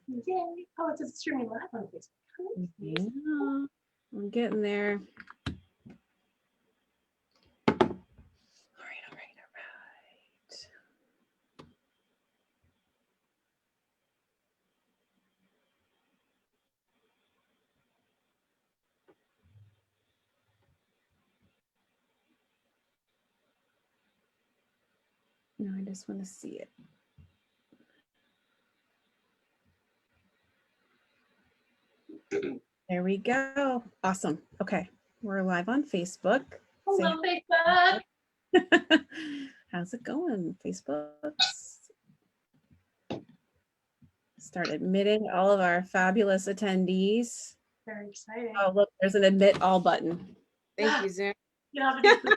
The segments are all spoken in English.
Yay. Oh, it's streaming live on Facebook. Yeah, I'm getting there. All right. No, I just want to see it. There we go. Awesome. Okay, we're live on Facebook. Hello, Facebook. How's it going, Facebook? Start admitting all of our fabulous attendees. Very exciting. Oh, look, there's an admit all button. Thank you, Zoom. You don't have to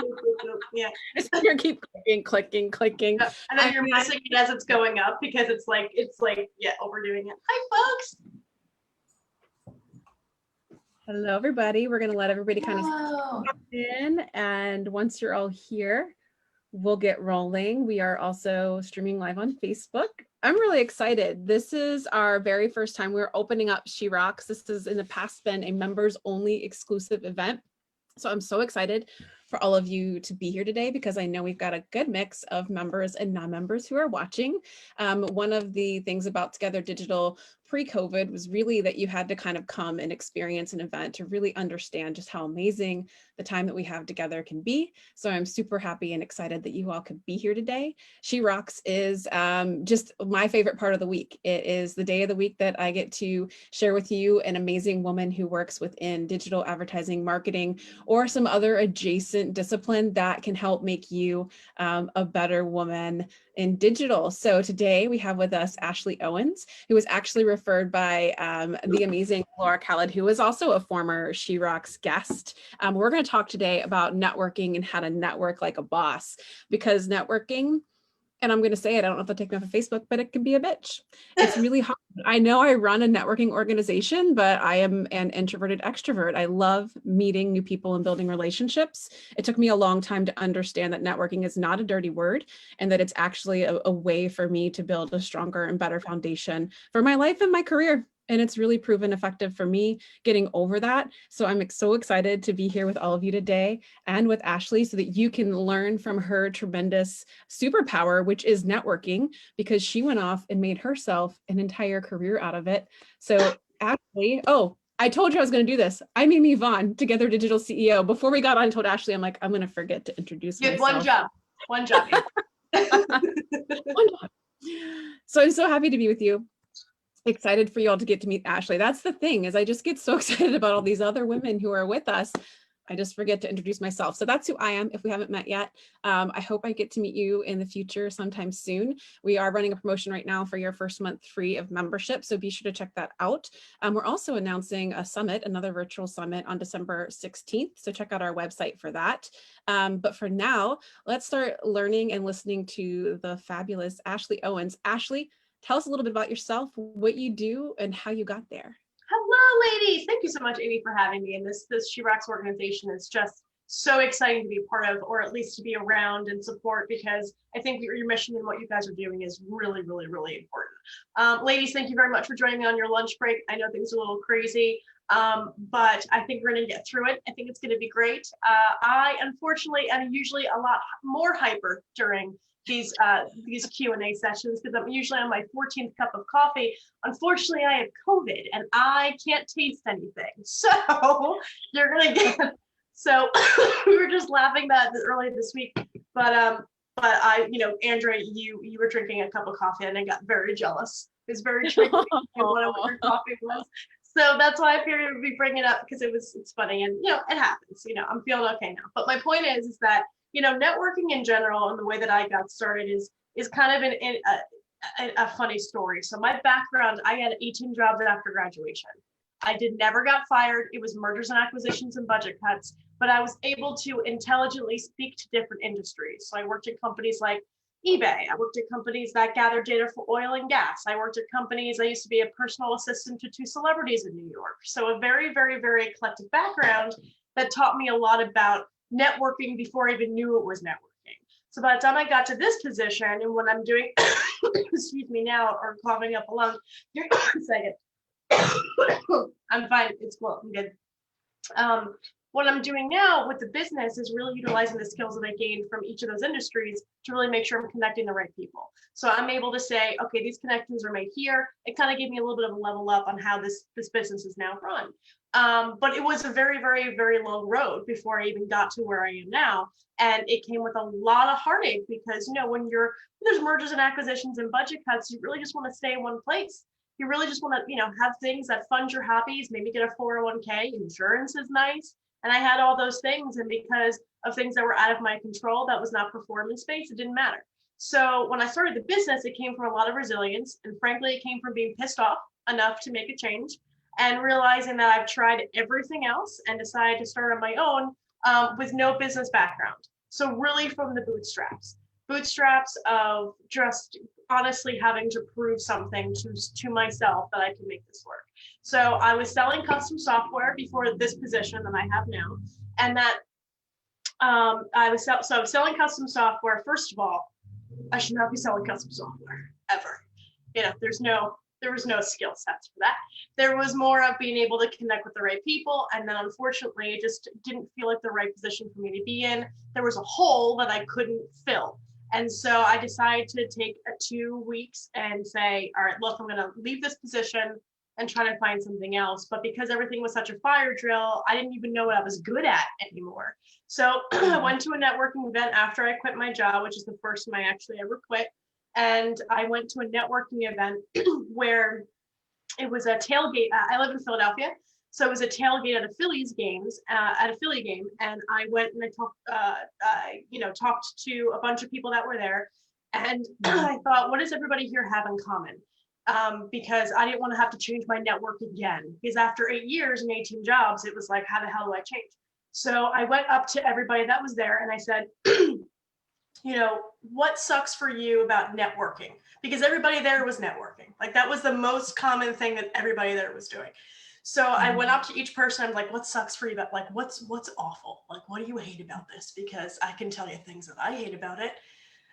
do yeah. You keep clicking. Yeah. And then you're missing it as it's going up because it's like, yeah, overdoing it. Hi, folks. Hello, everybody. We're going to let everybody kind of come in. And once you're all here, we'll get rolling. We are also streaming live on Facebook. I'm really excited. This is our very first time we're opening up She Rocks. This has in the past been a members only exclusive event. So I'm so excited for all of you to be here today because I know we've got a good mix of members and non-members who are watching. One of the things about Together Digital pre-COVID was really that you had to kind of come and experience an event to really understand just how amazing the time that we have together can be. So I'm super happy and excited that you all could be here today. She Rocks is just my favorite part of the week. It is the day of the week that I get to share with you an amazing woman who works within digital advertising marketing or some other adjacent discipline that can help make you a better woman in digital. So today we have with us Ashley Owens, who was actually referred by the amazing Laura Khaled, who is also a former She Rocks guest. We're going to talk today about networking and how to network like a boss, because networking, and I'm going to say it, I don't know if they'll take me off of Facebook, but it can be a bitch. It's really hard. I know I run a networking organization, but I am an introverted extrovert. I love meeting new people and building relationships. It took me a long time to understand that networking is not a dirty word and that it's actually a way for me to build a stronger and better foundation for my life and my career. And it's really proven effective for me getting over that. So I'm so excited to be here with all of you today and with Ashley so that you can learn from her tremendous superpower, which is networking, because she went off and made herself an entire career out of it. So Ashley, oh, I told you I was going to do this. I'm Amy Vaughn, Together Digital CEO. Before we got on, I told Ashley, I'm like, I'm going to forget to introduce myself. You have one job. One job. So I'm so happy to be with you. Excited for you all to get to meet Ashley. That's the thing, is I just get so excited about all these other women who are with us. I just forget to introduce myself. So that's who I am if we haven't met yet. I hope I get to meet you in the future sometime soon. We are running a promotion right now for your first month free of membership, so be sure to check that out. We're also announcing a summit, another virtual summit on December 16th, so check out our website for that. But for now, let's start learning and listening to the fabulous Ashley Owens. Ashley, tell us a little bit about yourself, what you do, and how you got there. Hello, ladies. Thank you so much, Amy, for having me. And this She Rocks organization is just so exciting to be a part of, or at least to be around and support, because I think your mission and what you guys are doing is really, really, really important. Ladies, thank you very much for joining me on your lunch break. I know things are a little crazy, but I think we're going to get through it. I think it's going to be great. I, unfortunately, am usually a lot more hyper during these Q&A sessions because I'm usually on my 14th cup of coffee. Unfortunately, I have COVID and I can't taste anything. So you're gonna get. So we were just laughing that earlier this week, but I, Andrea, you were drinking a cup of coffee and I got very jealous. It was very tricky what your coffee was. So that's why I figured we bring it up because it's funny and it happens. I'm feeling okay now. But my point is that networking in general and the way that I got started is kind of a funny story. So my background, I had 18 jobs after graduation. I never got fired. It was mergers and acquisitions and budget cuts, but I was able to intelligently speak to different industries. So I worked at companies like eBay. I worked at companies that gather data for oil and gas. I worked at companies, I used to be a personal assistant to 2 celebrities in New York. So a very, very, very eclectic background that taught me a lot about networking before I even knew it was networking. So by the time I got to this position and what I'm doing, excuse me now, or coughing up a lung, here, a second. I'm fine. It's cool. I'm good. What I'm doing now with the business is really utilizing the skills that I gained from each of those industries to really make sure I'm connecting the right people. So I'm able to say, okay, these connections are made here. It kind of gave me a little bit of a level up on how this business is now run. But it was a very, very, very long road before I even got to where I am now. And it came with a lot of heartache because, you know, when there's mergers and acquisitions and budget cuts, you really just want to stay in one place. You really just want to, you know, have things that fund your hobbies, maybe get a 401k, insurance is nice. And I had all those things. And because of things that were out of my control, that was not performance based, it didn't matter. So when I started the business, it came from a lot of resilience. And frankly, it came from being pissed off enough to make a change and realizing that I've tried everything else and decided to start on my own with no business background. So really from the bootstraps of just honestly having to prove something to myself that I can make this work. So I was selling custom software before this position that I have now. And that I was selling custom software. First of all, I should not be selling custom software ever. You know, there was no skill sets for that. There was more of being able to connect with the right people. And then unfortunately, it just didn't feel like the right position for me to be in. There was a hole that I couldn't fill. And so I decided to take 2 weeks and say, all right, look, I'm gonna leave this position and try to find something else. But because everything was such a fire drill, I didn't even know what I was good at anymore. So I went to a networking event after I quit my job, which is the first time I actually ever quit. And I went to a networking event where it was a tailgate. I live in Philadelphia. So it was a tailgate at a Phillies games, at a Philly game. And I went and I talked to a bunch of people that were there. And I thought, what does everybody here have in common? Because I didn't want to have to change my network again. Because after 8 years and 18 jobs, it was like, how the hell do I change? So I went up to everybody that was there and I said, you know, what sucks for you about networking? Because everybody there was networking. Like that was the most common thing that everybody there was doing. So I went up to each person. I'm like, what sucks for you about, like, what's awful? Like, what do you hate about this? Because I can tell you things that I hate about it.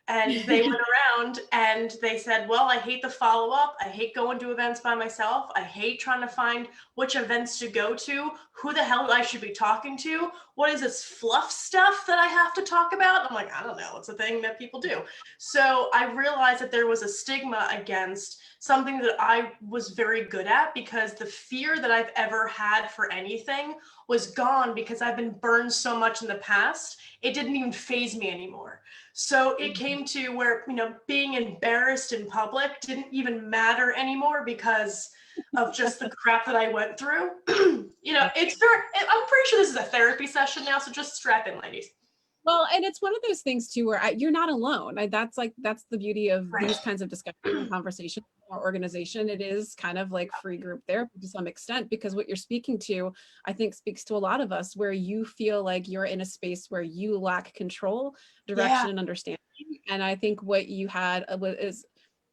And they went around and they said, well, I hate the follow-up. I hate going to events by myself. I hate trying to find which events to go to, who the hell I should be talking to. What is this fluff stuff that I have to talk about? I'm like, I don't know. It's a thing that people do. So I realized that there was a stigma against something that I was very good at because the fear that I've ever had for anything was gone because I've been burned so much in the past. It didn't even faze me anymore. So it came to where, you know, being embarrassed in public didn't even matter anymore because of just the crap that I went through. You know, I'm pretty sure this is a therapy session now, so just strap in, ladies. Well, and it's one of those things too, where you're not alone. That's the beauty of these kinds of discussions and conversations in our organization. It is kind of like free group therapy to some extent, because what you're speaking to, I think, speaks to a lot of us, where you feel like you're in a space where you lack control, direction, and understanding. And I think what you had is,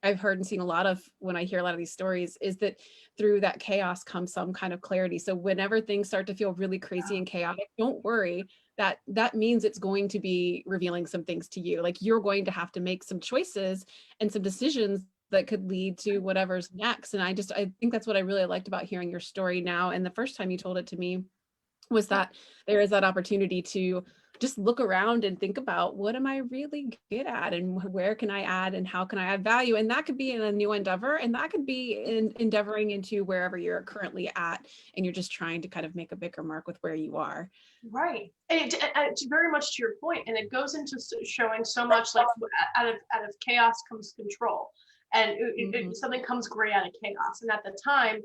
I've heard and seen a lot of, when I hear a lot of these stories, is that through that chaos comes some kind of clarity. So whenever things start to feel really crazy and chaotic, don't worry. That means it's going to be revealing some things to you. Like you're going to have to make some choices and some decisions that could lead to whatever's next. And I think that's what I really liked about hearing your story now. And the first time you told it to me was that there is that opportunity to just look around and think about, what am I really good at, and where can I add, and how can I add value? And that could be in a new endeavor, and that could be in endeavoring into wherever you're currently at, and you're just trying to kind of make a bigger mark with where you are. Right. And it's very much to your point, and it goes into showing so much like out of chaos comes control, and something comes great out of chaos. And at the time,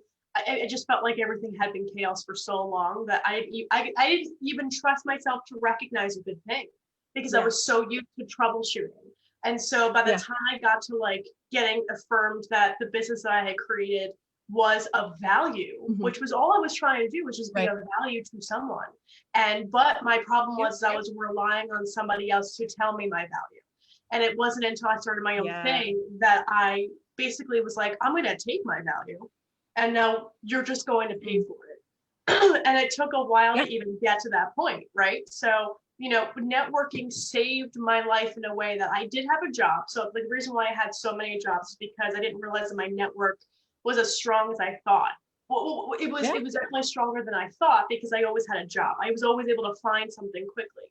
it just felt like everything had been chaos for so long that I didn't even trust myself to recognize a good thing because I was so used to troubleshooting. And so by the time I got to like getting affirmed that the business that I had created was of value, which was all I was trying to do, which is be of value to someone. But my problem was I was relying on somebody else to tell me my value. And it wasn't until I started my own thing that I basically was like, I'm going to take my value, and now you're just going to pay for it. And it took a while to even get to that point, right? So, networking saved my life in a way that I did have a job. So the reason why I had so many jobs is because I didn't realize that my network was as strong as I thought. Well, it was definitely stronger than I thought because I always had a job. I was always able to find something quickly.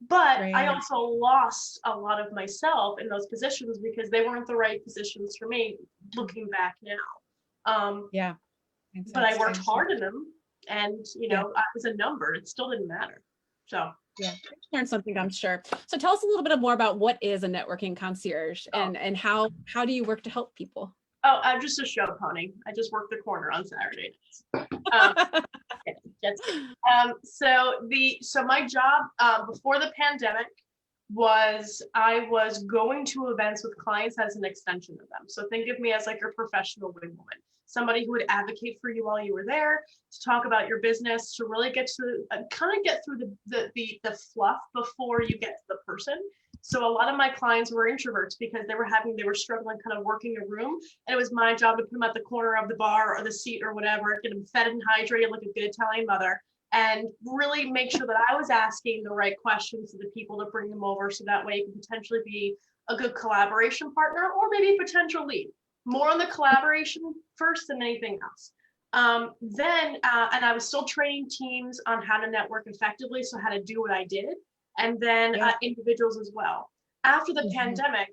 But I also lost a lot of myself in those positions because they weren't the right positions for me looking back now. But I worked hard in them and, I was a number. It still didn't matter. So. Yeah, learn something, I'm sure. So tell us a little bit more about what is a networking concierge and how do you work to help people? Oh, I'm just a show pony. I just work the corner on Saturdays. So my job before the pandemic was I was going to events with clients as an extension of them. So think of me as like your professional wing woman, somebody who would advocate for you while you were there, to talk about your business, to really get to get through the fluff before you get to the person. So a lot of my clients were introverts because they were struggling kind of working a room. And it was my job to put them at the corner of the bar or the seat or whatever, get them fed and hydrated like a good Italian mother, and really make sure that I was asking the right questions to the people to bring them over. So that way it could potentially be a good collaboration partner or maybe a potential lead. More on the collaboration first than anything else. And I was still training teams on how to network effectively. So how to do what I did. And then individuals as well. After the pandemic,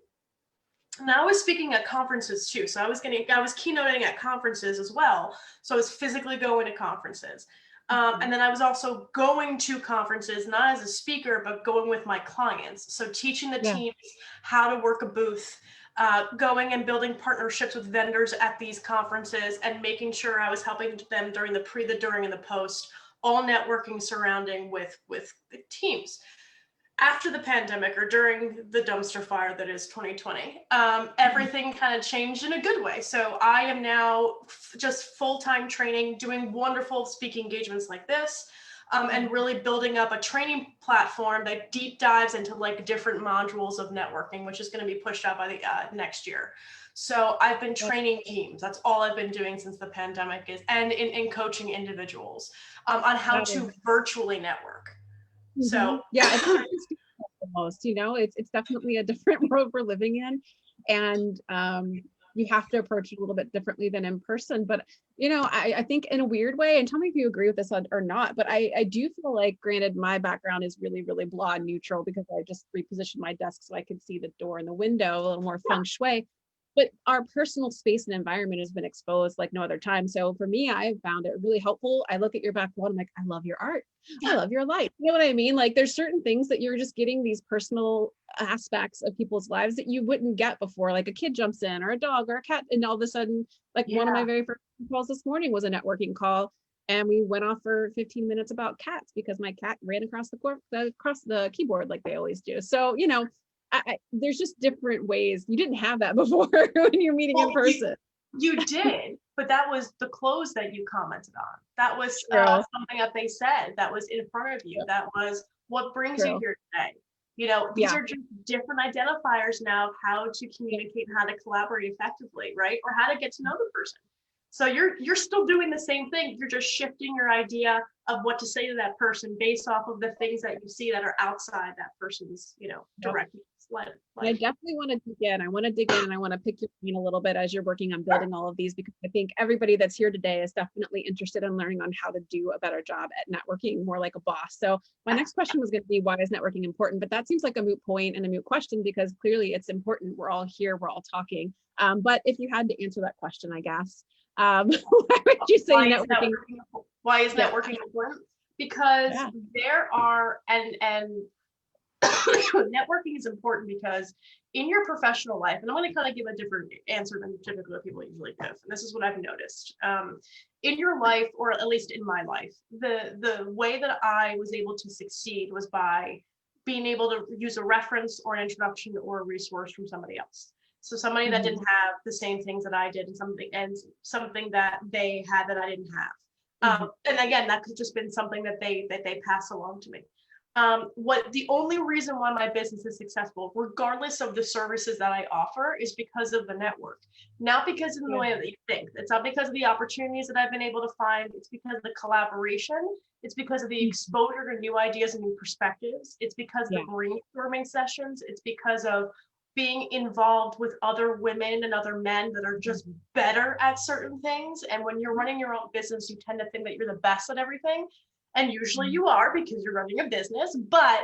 and I was speaking at conferences too. So I was keynoting at conferences as well. So I was physically going to conferences. And then I was also going to conferences, not as a speaker, but going with my clients. So teaching the teams how to work a booth, going and building partnerships with vendors at these conferences and making sure I was helping them during the pre, the during, and the post, all networking surrounding with the teams. After the pandemic or during the dumpster fire that is 2020, everything kind of changed in a good way. So I am now just full-time training, doing wonderful speaking engagements like this, and really building up a training platform that deep dives into like different modules of networking, which is going to be pushed out by the next year. So I've been training teams. That's all I've been doing since the pandemic and in coaching individuals on how to virtually network. So it's the most, it's definitely a different world we're living in, and you have to approach it a little bit differently than in person. But I think in a weird way, and tell me if you agree with this or not, but I do feel like, granted, my background is really, really blah and neutral because I just repositioned my desk so I could see the door and the window a little more feng shui. But our personal space and environment has been exposed like no other time. So for me, I have found it really helpful. I look at your back wall, I'm like, I love your art. I love your light. You know what I mean? Like there's certain things that you're just getting these personal aspects of people's lives that you wouldn't get before. Like a kid jumps in or a dog or a cat. And all of a sudden, like one of my very first calls this morning was a networking call. And we went off for 15 minutes about cats because my cat ran across the keyboard like they always do. So, there's just different ways. You didn't have that before when you're meeting in person. You did, but that was the clothes that you commented on. That was something that they said that was in front of you. That was what brings you here today. These are just different identifiers now of how to communicate and how to collaborate effectively, right? Or how to get to know the person. So you're still doing the same thing. You're just shifting your idea of what to say to that person based off of the things that you see that are outside that person's, direct life. I definitely want to dig in. I want to dig in and I want to pick your brain a little bit as you're working on building all of these, because I think everybody that's here today is definitely interested in learning on how to do a better job at networking more like a boss. So my next question was going to be, why is networking important? But that seems like a moot point and a moot question because clearly it's important. We're all here, we're all talking. But if you had to answer that question, I guess, why would you say networking? Why is networking important? Because there are, and networking is important because in your professional life, and I'm going to kind of give a different answer than typically what people usually give, and this is what I've noticed. In your life, or at least in my life, the way that I was able to succeed was by being able to use a reference or an introduction or a resource from somebody else. So somebody that didn't have the same things that I did and something that they had that I didn't have. And again, that could just been something that they pass along to me. What the only reason why my business is successful, regardless of the services that I offer, is because of the network, not because of the way that you think. It's not because of the opportunities that I've been able to find. It's because of the collaboration. It's because of the exposure to new ideas and new perspectives. It's because of the brainstorming sessions. It's because of being involved with other women and other men that are just better at certain things. And when you're running your own business, you tend to think that you're the best at everything. And usually you are, because you're running a business, but,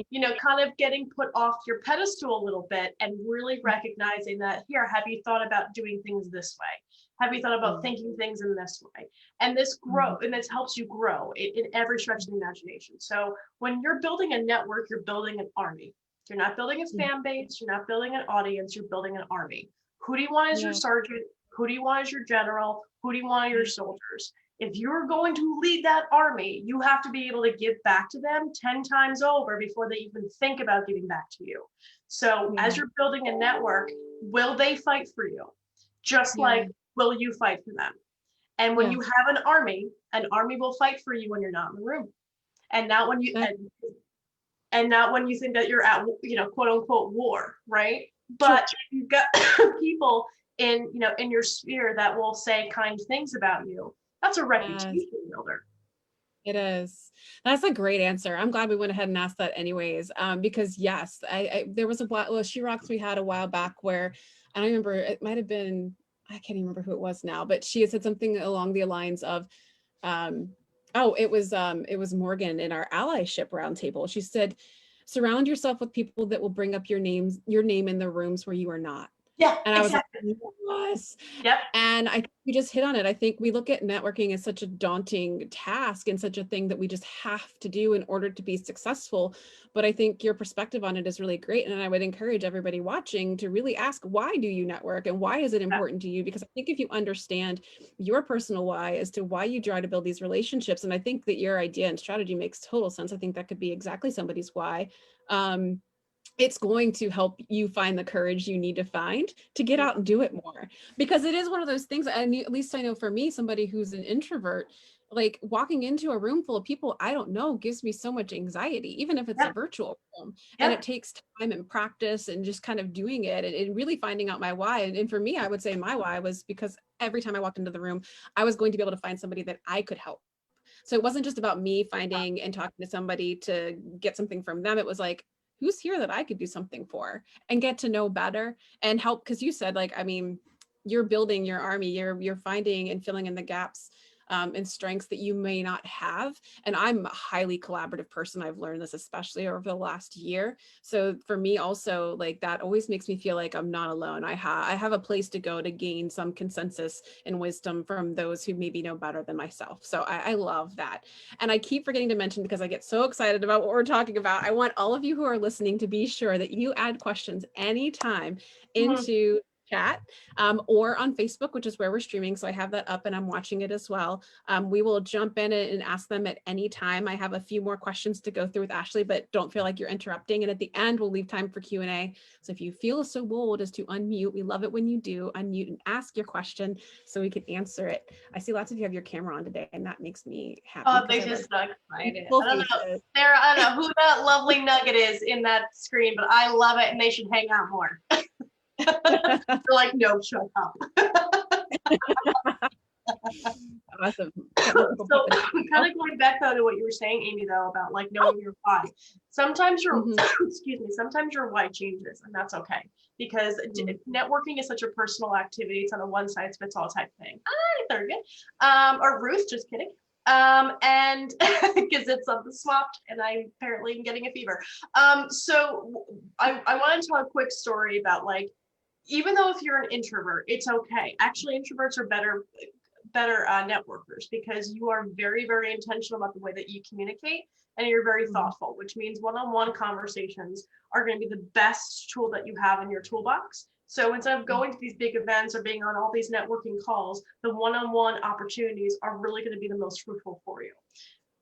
you know, kind of getting put off your pedestal a little bit and really recognizing that, here, have you thought about doing things this way? Have you thought about thinking things in this way? And this and this helps you grow in every stretch of the imagination. So when you're building a network, you're building an army. You're not building a fan base. You're not building an audience. You're building an army. Who do you want as your sergeant? Who do you want as your general? Who do you want as your soldiers? If you're going to lead that army, you have to be able to give back to them 10 times over before they even think about giving back to you. So as you're building a network, will they fight for you? Just like, will you fight for them? And when you have an army will fight for you when you're not in the room. And not when you, and not when you think that you're at, you know, quote unquote war, right? But you've got people in, you know, in your sphere that will say kind things about you. That's a reputation builder. It is. That's a great answer. I'm glad we went ahead and asked that anyways, because yes, there was a while, well, She Rocks we had a while back where, I don't remember, it might have been, I can't even remember who it was now, but she had said something along the lines of, it was Morgan in our allyship roundtable. She said, surround yourself with people that will bring up your name in the rooms where you are not. Yeah, and I was like, yes. Yep. And I think we just hit on it. I think we look at networking as such a daunting task and such a thing that we just have to do in order to be successful. But I think your perspective on it is really great. And I would encourage everybody watching to really ask, why do you network and why is it important to you? Because I think if you understand your personal why as to why you try to build these relationships, and I think that your idea and strategy makes total sense. I think that could be exactly somebody's why. It's going to help you find the courage you need to find to get out and do it more, because it is one of those things. And at least I know for me, somebody who's an introvert, like walking into a room full of people I don't know gives me so much anxiety, even if it's a virtual room. And it takes time and practice and just kind of doing it and really finding out my why. And for me, I would say my why was because every time I walked into the room, I was going to be able to find somebody that I could help. So it wasn't just about me finding and talking to somebody to get something from them. It was like, who's here that I could do something for and get to know better and help? Because you said, like, I mean, you're building your army, you're finding and filling in the gaps and strengths that you may not have. And I'm a highly collaborative person. I've learned this, especially over the last year. So for me also, like, that always makes me feel like I'm not alone. I have a place to go to gain some consensus and wisdom from those who maybe know better than myself. So I love that. And I keep forgetting to mention, because I get so excited about what we're talking about, I want all of you who are listening to be sure that you add questions anytime into chat or on Facebook, which is where we're streaming. So I have that up and I'm watching it as well. We will jump in and ask them at any time. I have a few more questions to go through with Ashley, but don't feel like you're interrupting. And at the end, we'll leave time for Q&A. So if you feel so bold as to unmute, we love it when you do unmute and ask your question so we can answer it. I see lots of you have your camera on today, and that makes me happy. Oh, they just so excited. I don't know, Sarah, I don't know who that lovely nugget is in that screen, but I love it and they should hang out more. They're like, no, shut up. Awesome. So kind of going back though to what you were saying, Amy, though, about like knowing your why. Sometimes your excuse me, sometimes your why changes, and that's okay, because networking is such a personal activity. It's not a one size fits all type thing. They're good. Or Ruth, just kidding. And because it's swapped and I apparently am getting a fever. So I want to tell a quick story about, like, even though if you're an introvert, it's okay. Actually, introverts are better networkers, because you are very, very intentional about the way that you communicate, and you're very thoughtful, which means one-on-one conversations are going to be the best tool that you have in your toolbox. So instead of going to these big events or being on all these networking calls, the one-on-one opportunities are really going to be the most fruitful for you.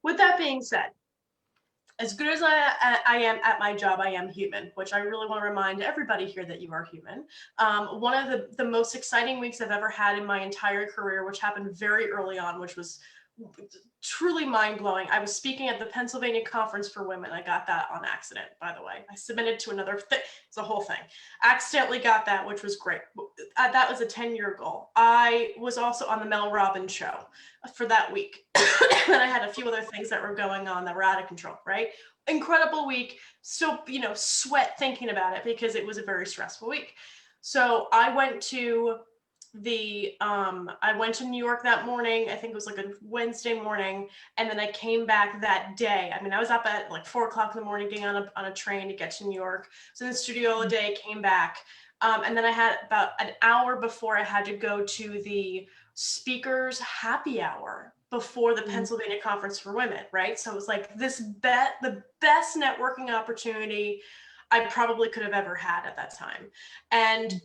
With that being said, as good as I am at my job, I am human, which I really want to remind everybody here that you are human. One of the most exciting weeks I've ever had in my entire career, which happened very early on, which was truly mind-blowing. I was speaking at the Pennsylvania Conference for Women. I got that on accident, by the way. I submitted to another thing. It's a whole thing. Accidentally got that, which was great. That was a 10-year goal. I was also on the Mel Robbins show for that week. And I had a few other things that were going on that were out of control, right? Incredible week. Still, sweat thinking about it because it was a very stressful week. So I went to New York that morning. I think it was like a Wednesday morning. And then I came back that day. I mean, I was up at like 4:00 in the morning, getting on a train to get to New York. So in the studio all day, came back. And then I had about an hour before I had to go to the speakers happy hour before the Pennsylvania Conference for Women, right? So it was like the best networking opportunity I probably could have ever had at that time. And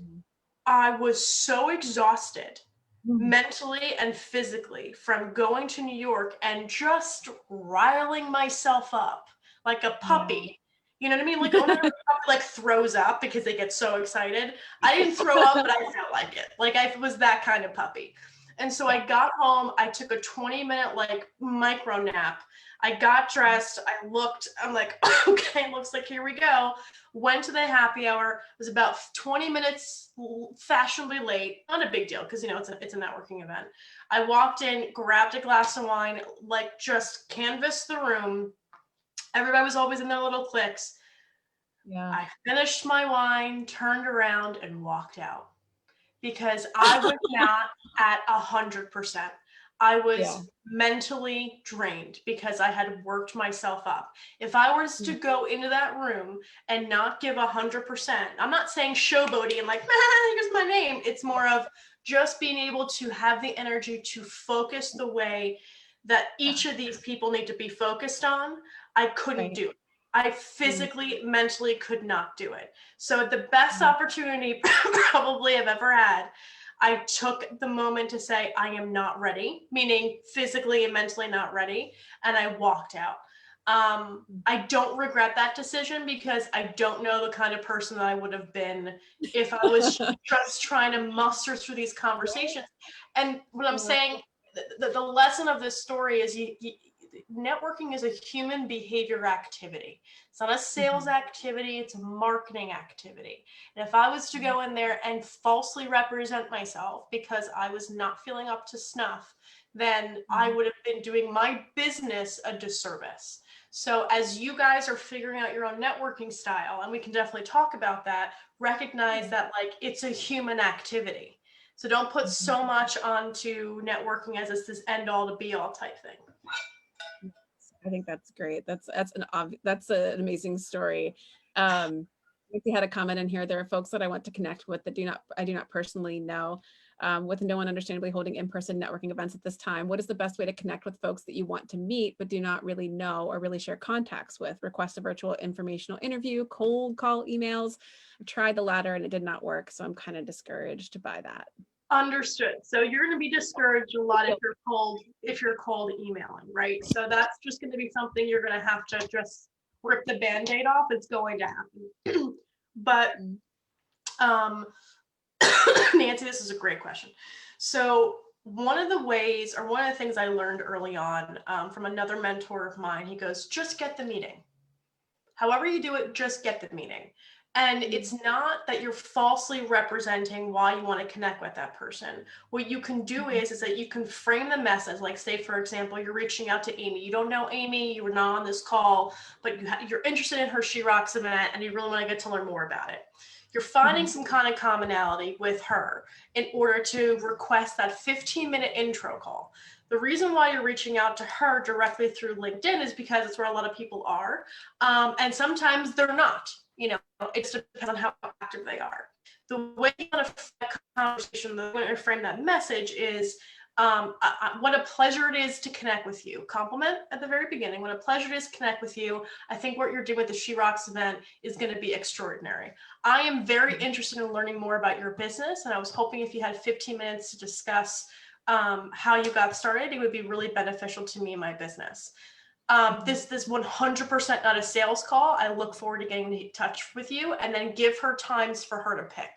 I was so exhausted mentally and physically from going to New York and just riling myself up like a puppy. You know what I mean? Like when a puppy like throws up because they get so excited. I didn't throw up, but I felt like it. Like I was that kind of puppy. And so I got home, I took a 20-minute like micro nap. I got dressed, I looked, I'm like, okay, looks like here we go. Went to the happy hour. It was about 20 minutes fashionably late. Not a big deal because, it's a networking event. I walked in, grabbed a glass of wine, like just canvassed the room. Everybody was always in their little cliques. Yeah. I finished my wine, turned around and walked out because I was not at 100%. I was mentally drained because I had worked myself up. If I was to go into that room and not give 100%, I'm not saying showboating and like, here's my name. It's more of just being able to have the energy to focus the way that each of these people need to be focused on. I couldn't do it. I physically, mentally could not do it. So the best opportunity probably I've ever had, I took the moment to say, I am not ready, meaning physically and mentally not ready. And I walked out. I don't regret that decision because I don't know the kind of person that I would have been if I was just trying to muster through these conversations. And what I'm saying, the lesson of this story is networking is a human behavior activity. It's not a sales activity, it's a marketing activity. And if I was to go in there and falsely represent myself because I was not feeling up to snuff, then I would have been doing my business a disservice. So as you guys are figuring out your own networking style, and we can definitely talk about that, recognize that like it's a human activity. So don't put so much onto networking as this end all to be all type thing. I think that's great. That's an amazing story. We had a comment in here. There are folks that I want to connect with that I do not personally know, with no one understandably holding in-person networking events at this time. What is the best way to connect with folks that you want to meet but do not really know or really share contacts with? Request a virtual informational interview, cold call emails. I've tried the latter and it did not work, so I'm kind of by that. Understood. So you're going to be discouraged a lot if you're cold emailing, right? So that's just going to be something you're going to have to just rip the Band-Aid off. It's going to happen. But Nancy, this is a great question. So one of the things I learned early on from another mentor of mine, he goes, just get the meeting. However you do it, just get the meeting. And it's not that you're falsely representing why you want to connect with that person. What you can do is that you can frame the message. Like say, for example, you're reaching out to Amy. You don't know Amy, you were not on this call, but you're interested in her She Rocks event and you really want to get to learn more about it. You're finding some kind of commonality with her in order to request that 15-minute intro call. The reason why you're reaching out to her directly through LinkedIn is because it's where a lot of people are. And sometimes they're not. It depends on how active they are. The way you want to frame that conversation, the way to frame that message is what a pleasure it is to connect with you. Compliment at the very beginning. What a pleasure it is to connect with you. I think what you're doing with the She Rocks event is going to be extraordinary. I am very interested in learning more about your business, and I was hoping if you had 15 minutes to discuss how you got started, it would be really beneficial to me and my business. This 100% not a sales call. I look forward to getting in touch with you and then give her times for her to pick.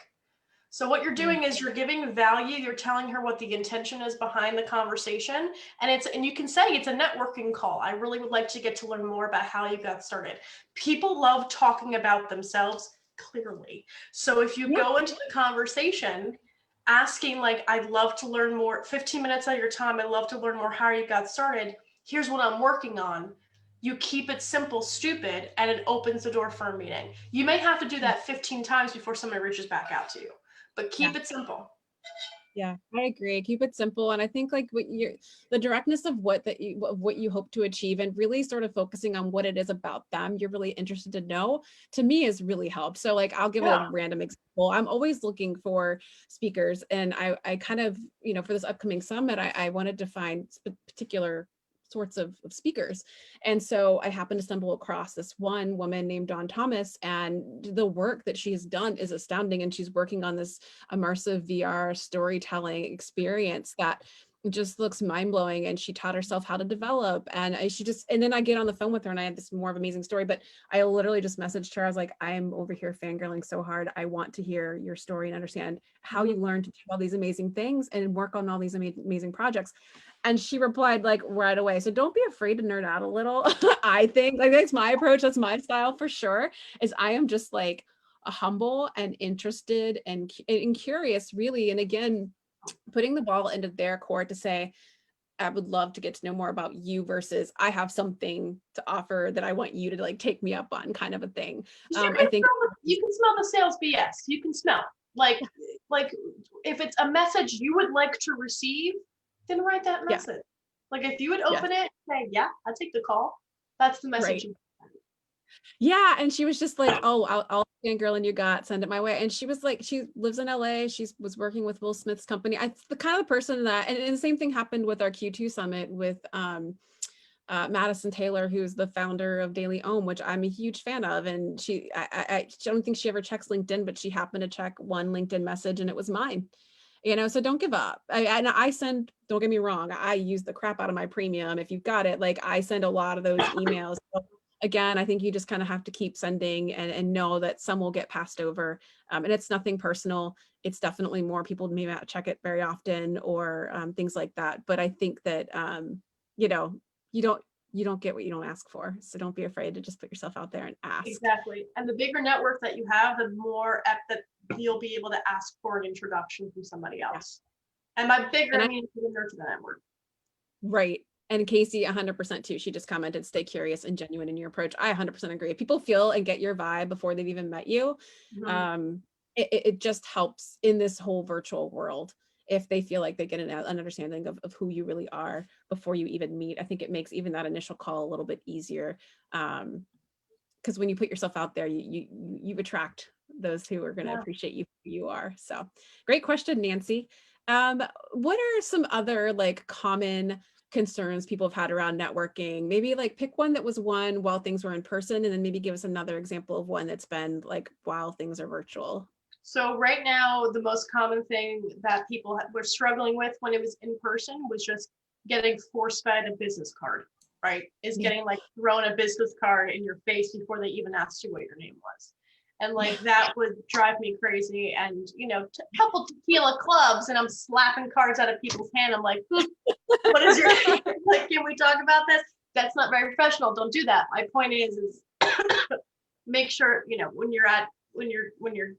So what you're doing is you're giving value, you're telling her what the intention is behind the conversation, and you can say it's a networking call. I really would like to get to learn more about how you got started. People love talking about themselves, clearly. So if you go into the conversation asking like, I'd love to learn more, 15 minutes of your time, I'd love to learn more how you got started. Here's what I'm working on. You keep it simple, stupid, and it opens the door for a meeting. You may have to do that 15 times before somebody reaches back out to you, but keep it simple. Yeah, I agree. Keep it simple. And I think like the directness of what you hope to achieve, and really sort of focusing on what it is about them you're really interested to know, to me has really helped. So like, I'll give a random example. I'm always looking for speakers, and I kind of, for this upcoming summit, I wanted to find particular sorts of speakers. And so I happened to stumble across this one woman named Dawn Thomas, and the work that she's done is astounding. And she's working on this immersive VR storytelling experience that just looks mind-blowing, and she taught herself how to develop, and and then I get on the phone with her, and I had this more of amazing story, but I literally just messaged her. I was like, I'm over here fangirling so hard. I want to hear your story and understand how you learned to do all these amazing things and work on all these amazing projects. And she replied like right away. So don't be afraid to nerd out a little. I think like that's my approach. That's my style for sure, is I am just like a humble and interested and curious, really. And again, putting the ball into their court to say, I would love to get to know more about you, versus I have something to offer that I want you to like take me up on, kind of a thing. I think you can smell the sales BS. You can smell like if it's a message you would like to receive, then write that message. Like if you would open it, say, yeah, I'll take the call. That's the message. Yeah. And she was just like, oh, I'll fangirl and you got, send it my way. And she was like, she lives in LA. She was working with Will Smith's company. I'm the kind of person that, and the same thing happened with our Q2 summit with Madison Taylor, who's the founder of Daily Ohm, which I'm a huge fan of. And I don't think she ever checks LinkedIn, but she happened to check one LinkedIn message and it was mine. So don't give up. I send, don't get me wrong, I use the crap out of my premium. If you've got it, like I send a lot of those emails. So again, I think you just kind of have to keep sending and know that some will get passed over. And it's nothing personal. It's definitely more people may not check it very often or things like that. But I think that, you don't get what you don't ask for. So don't be afraid to just put yourself out there and ask. Exactly. And the bigger network that you have, the more that you'll be able to ask for an introduction from somebody else. And by bigger, I mean to nurture the network. Right. And Casey, 100% too. She just commented, stay curious and genuine in your approach. I 100% agree. If people feel and get your vibe before they've even met you, it just helps in this whole virtual world. If they feel like they get an understanding of who you really are before you even meet, I think it makes even that initial call a little bit easier. Because when you put yourself out there, you attract those who are going to appreciate you who you are. So great question, Nancy. What are some other like common concerns people have had around networking? Maybe like pick one that was one while things were in person, and then maybe give us another example of one that's been like while things are virtual. So right now, the most common thing that people were struggling with when it was in person was just getting force-fed a business card, right? Is getting like thrown a business card in your face before they even asked you what your name was. And like that would drive me crazy. And a couple tequila clubs and I'm slapping cards out of people's hand. I'm like, what is your like, can we talk about this? That's not very professional. Don't do that. My point is make sure, when you're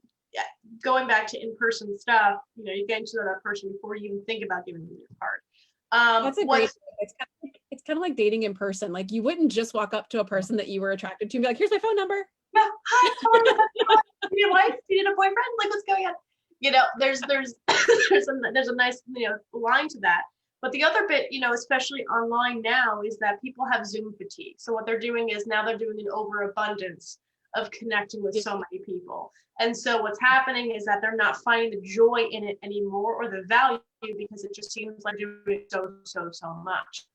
going back to in-person stuff, you get into that person before you even think about giving them your card. That's a great, it's kind of like dating in person. Like you wouldn't just walk up to a person that you were attracted to and be like, here's my phone number. Yeah, hi, do you have a wife? Do you need a boyfriend? Like, what's going on? There's a nice line to that. But the other bit, especially online now, is that people have Zoom fatigue. So what they're doing is now they're doing an overabundance of connecting with so many people. And so what's happening is that they're not finding the joy in it anymore or the value, because it just seems like they're doing so much.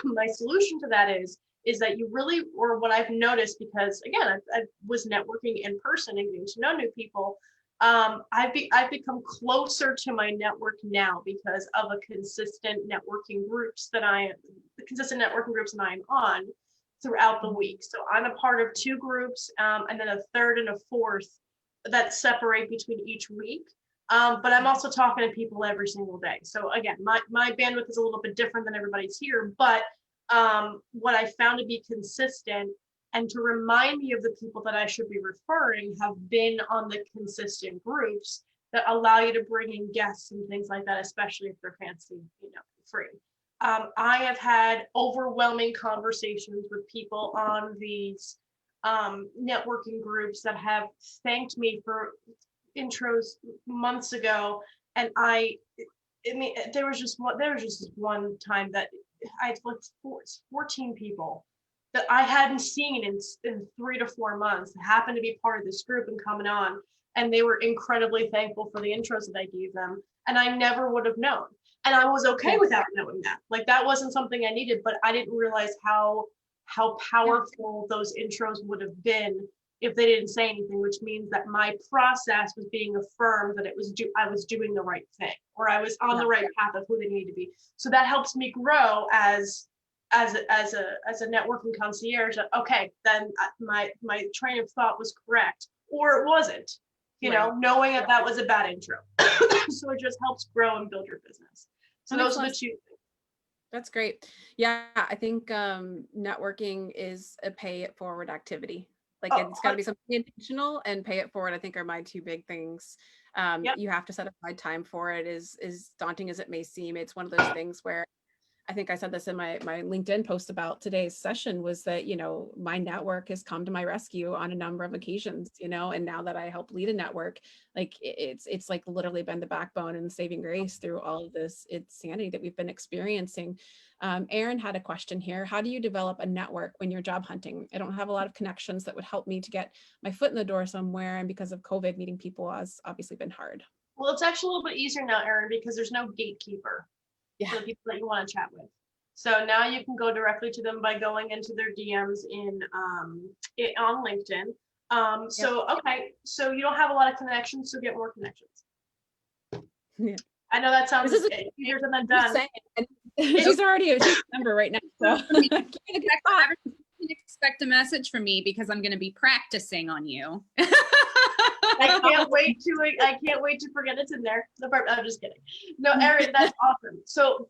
My solution to that is that you really, or what I've noticed, because again, I was networking in person and getting to know new people, I've become closer to my network now because of the consistent networking groups that I'm on throughout the week. So I'm a part of 2 groups, and then a third and a fourth that separate between each week. But I'm also talking to people every single day. So again, my bandwidth is a little bit different than everybody's here, but what I found to be consistent and to remind me of the people that I should be referring have been on the consistent groups that allow you to bring in guests and things like that, especially if they're fancy, free. I have had overwhelming conversations with people on these networking groups that have thanked me for intros months ago, and I mean, there was just one time that I had like 14 people that I hadn't seen in 3 to 4 months that happened to be part of this group and coming on, and they were incredibly thankful for the intros that I gave them, and I never would have known, and I was okay without knowing that. Like, that wasn't something I needed, but I didn't realize how powerful those intros would have been if they didn't say anything, which means that my process was being affirmed that I was doing the right thing, or I was on the right path of who they need to be. So that helps me grow as a networking concierge. Okay, then my train of thought was correct, or it wasn't. Knowing that was a bad intro. So it just helps grow and build your business. So those are the two things. That's great. Yeah, I think networking is a pay it forward activity. Like, it's got to be something intentional, and pay it forward, I think, are my two big things. You have to set aside time for it. Is daunting as it may seem, it's one of those things where I think I said this in my LinkedIn post about today's session, was that, my network has come to my rescue on a number of occasions, and now that I help lead a network, like it's like literally been the backbone and the saving grace through all of this insanity that we've been experiencing. Erin had a question here. How do you develop a network when you're job hunting? I don't have a lot of connections that would help me to get my foot in the door somewhere. And because of COVID, meeting people has obviously been hard. Well, it's actually a little bit easier now, Erin, because there's no gatekeeper. For the people that you want to chat with. So now you can go directly to them by going into their DMs on LinkedIn. So you don't have a lot of connections, so get more connections. Yeah. I know that sounds easier said than done. She's already a member right now. So you can expect a message from me because I'm going to be practicing on you. I can't wait to forget it's in there. I'm just kidding. No, Erin, that's awesome. So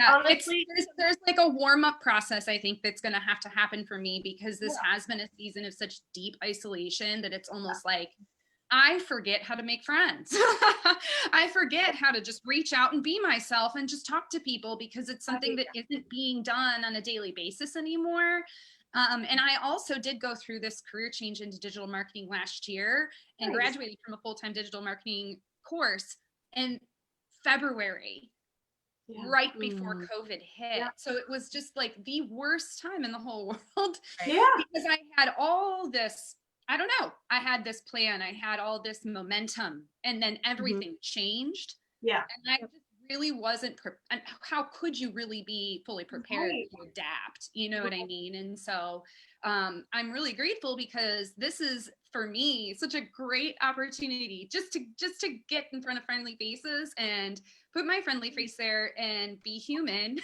honestly, there's like a warm-up process, I think, that's going to have to happen for me, because this has been a season of such deep isolation that it's almost like I forget how to make friends. I forget how to just reach out and be myself and just talk to people, because it's something that isn't being done on a daily basis anymore. And I also did go through this career change into digital marketing last year and graduated from a full-time digital marketing course in February, right before COVID hit. Yeah. So it was just like the worst time in the whole world. Because I had all this, I don't know, I had this plan, I had all this momentum, and then everything changed. Yeah. And I just really wasn't and how could you really be fully prepared to adapt, you know what I mean? And so I'm really grateful, because this is, for me, such a great opportunity just to get in front of friendly faces and put my friendly face there and be human.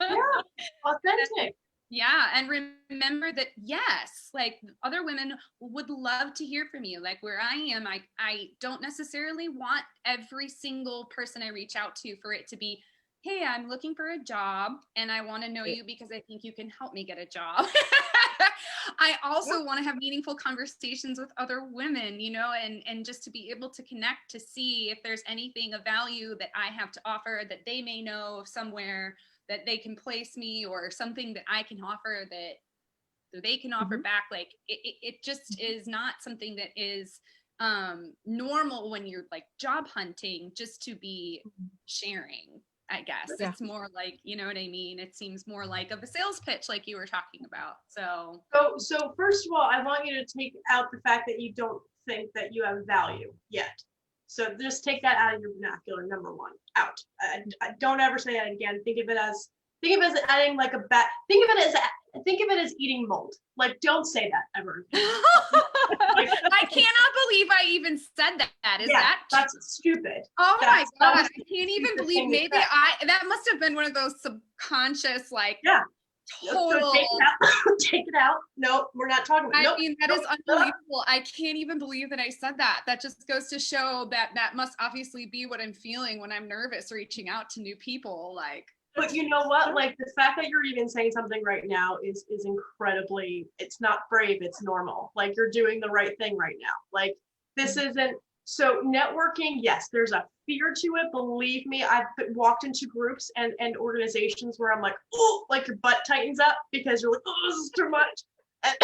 Authentic. Yeah, and remember that, yes, like, other women would love to hear from you. Like, where I am, I don't necessarily want every single person I reach out to for it to be, hey, I'm looking for a job and I want to know you because I think you can help me get a job. I also want to have meaningful conversations with other women, and just to be able to connect, to see if there's anything of value that I have to offer that they may know of somewhere that they can place me, or something that I can offer that they can offer back. Like, it just is not something that is normal when you're like job hunting, just to be sharing, I guess. It's more like, you know what I mean? It seems more like of a sales pitch, like you were talking about. So first of all, I want you to take out the fact that you don't think that you have value yet. So just take that out of your vernacular. Number one, out. I don't ever say that again. Think of it as adding like a bat. Think of it as eating mold. Like, don't say that ever. I cannot believe I even said that. That's stupid. Oh my God. I can't even believe, maybe that must have been one of those subconscious, like, Total. Take it out. Take it out. No, we're not talking about. I mean, that is unbelievable. I can't even believe that I said that. That just goes to show that that must obviously be what I'm feeling when I'm nervous reaching out to new people. Like, but you know what? Like the fact that you're even saying something right now is incredibly. It's not brave. It's normal. Like you're doing the right thing right now. Like this isn't. So networking, yes, there's a fear to it. Believe me, I've walked into groups and organizations where I'm like, oh, like your butt tightens up because you're like, oh, this is too much. And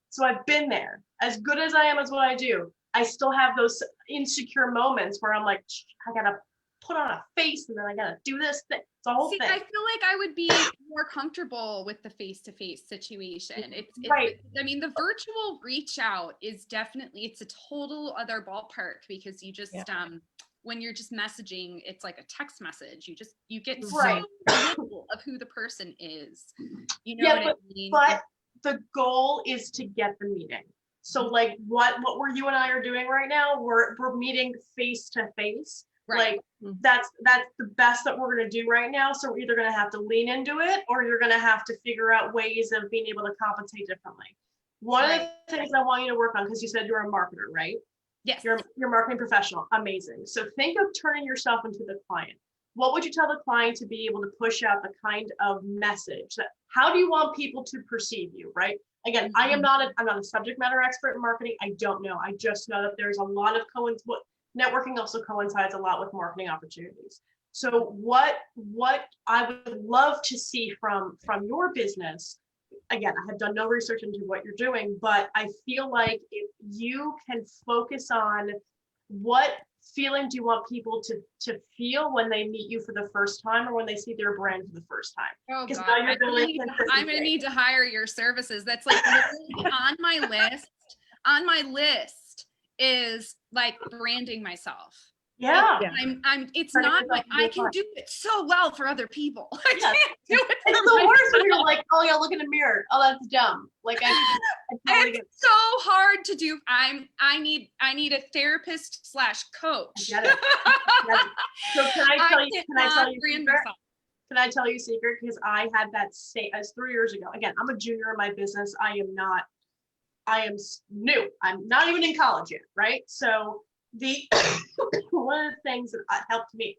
so I've been there. As good as I am as what I do, I still have those insecure moments where I'm like, I gotta put on a face and then I gotta do this thing. It's a whole thing. I feel like I would be more comfortable with the face-to-face situation. It's right. I mean, the virtual reach out is definitely, it's a total other ballpark because you just, when you're just messaging, it's like a text message. You get so little of who the person is. You know what I mean? But the goal is to get the meeting. So like what you and I are doing right now, we're meeting face to face. Right. Like that's the best that we're going to do right now. So we're either going to have to lean into it or you're going to have to figure out ways of being able to compensate differently. One of the things I want you to work on, because you said you're a marketer, right? Yes. You're a marketing professional. Amazing. So think of turning yourself into the client. What would you tell the client to be able to push out the kind of message that, how do you want people to perceive you, right? Again, I'm not a subject matter expert in marketing. I don't know. I just know that there's a lot of networking also coincides a lot with marketing opportunities. So what I would love to see from your business, again, I have done no research into what you're doing, but I feel like if you can focus on what feeling do you want people to feel when they meet you for the first time or when they see their brand for the first time? Oh God, I'm gonna need to hire your services. That's like literally on my list. On my list is like branding myself. Yeah. I'm it's not like I can do it so well for other people. I can't do it. It's the worst when you're like, oh yeah, look in the mirror. Oh, that's dumb. Like it's so hard to do. I need a therapist / coach. I get it. So can I tell you Can I tell you a secret? Because I had that as 3 years ago. Again, I'm a junior in my business. I am new. I'm not even in college yet, right? So one of the things that helped me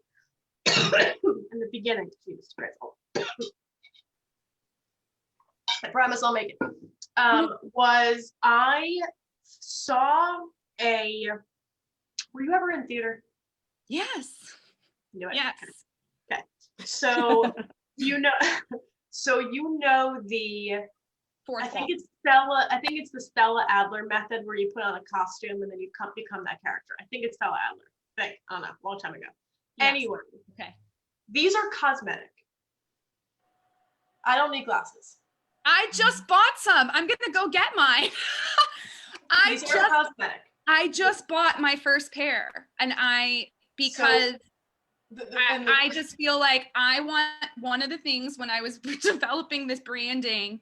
in the beginning, Jesus Christ, I promise I'll make it, was I saw were you ever in theater? Yes. You know it? Yes. Okay. So you know the Fourth I think it's the Stella Adler method where you put on a costume and then you become that character. I think it's Stella Adler. I don't know, a long time ago. Yes. Anyway, okay. These are cosmetic. I don't need glasses. I just bought some. I'm gonna go get mine. These are cosmetic. I just bought my first pair, and I just feel like I want, one of the things when I was developing this branding,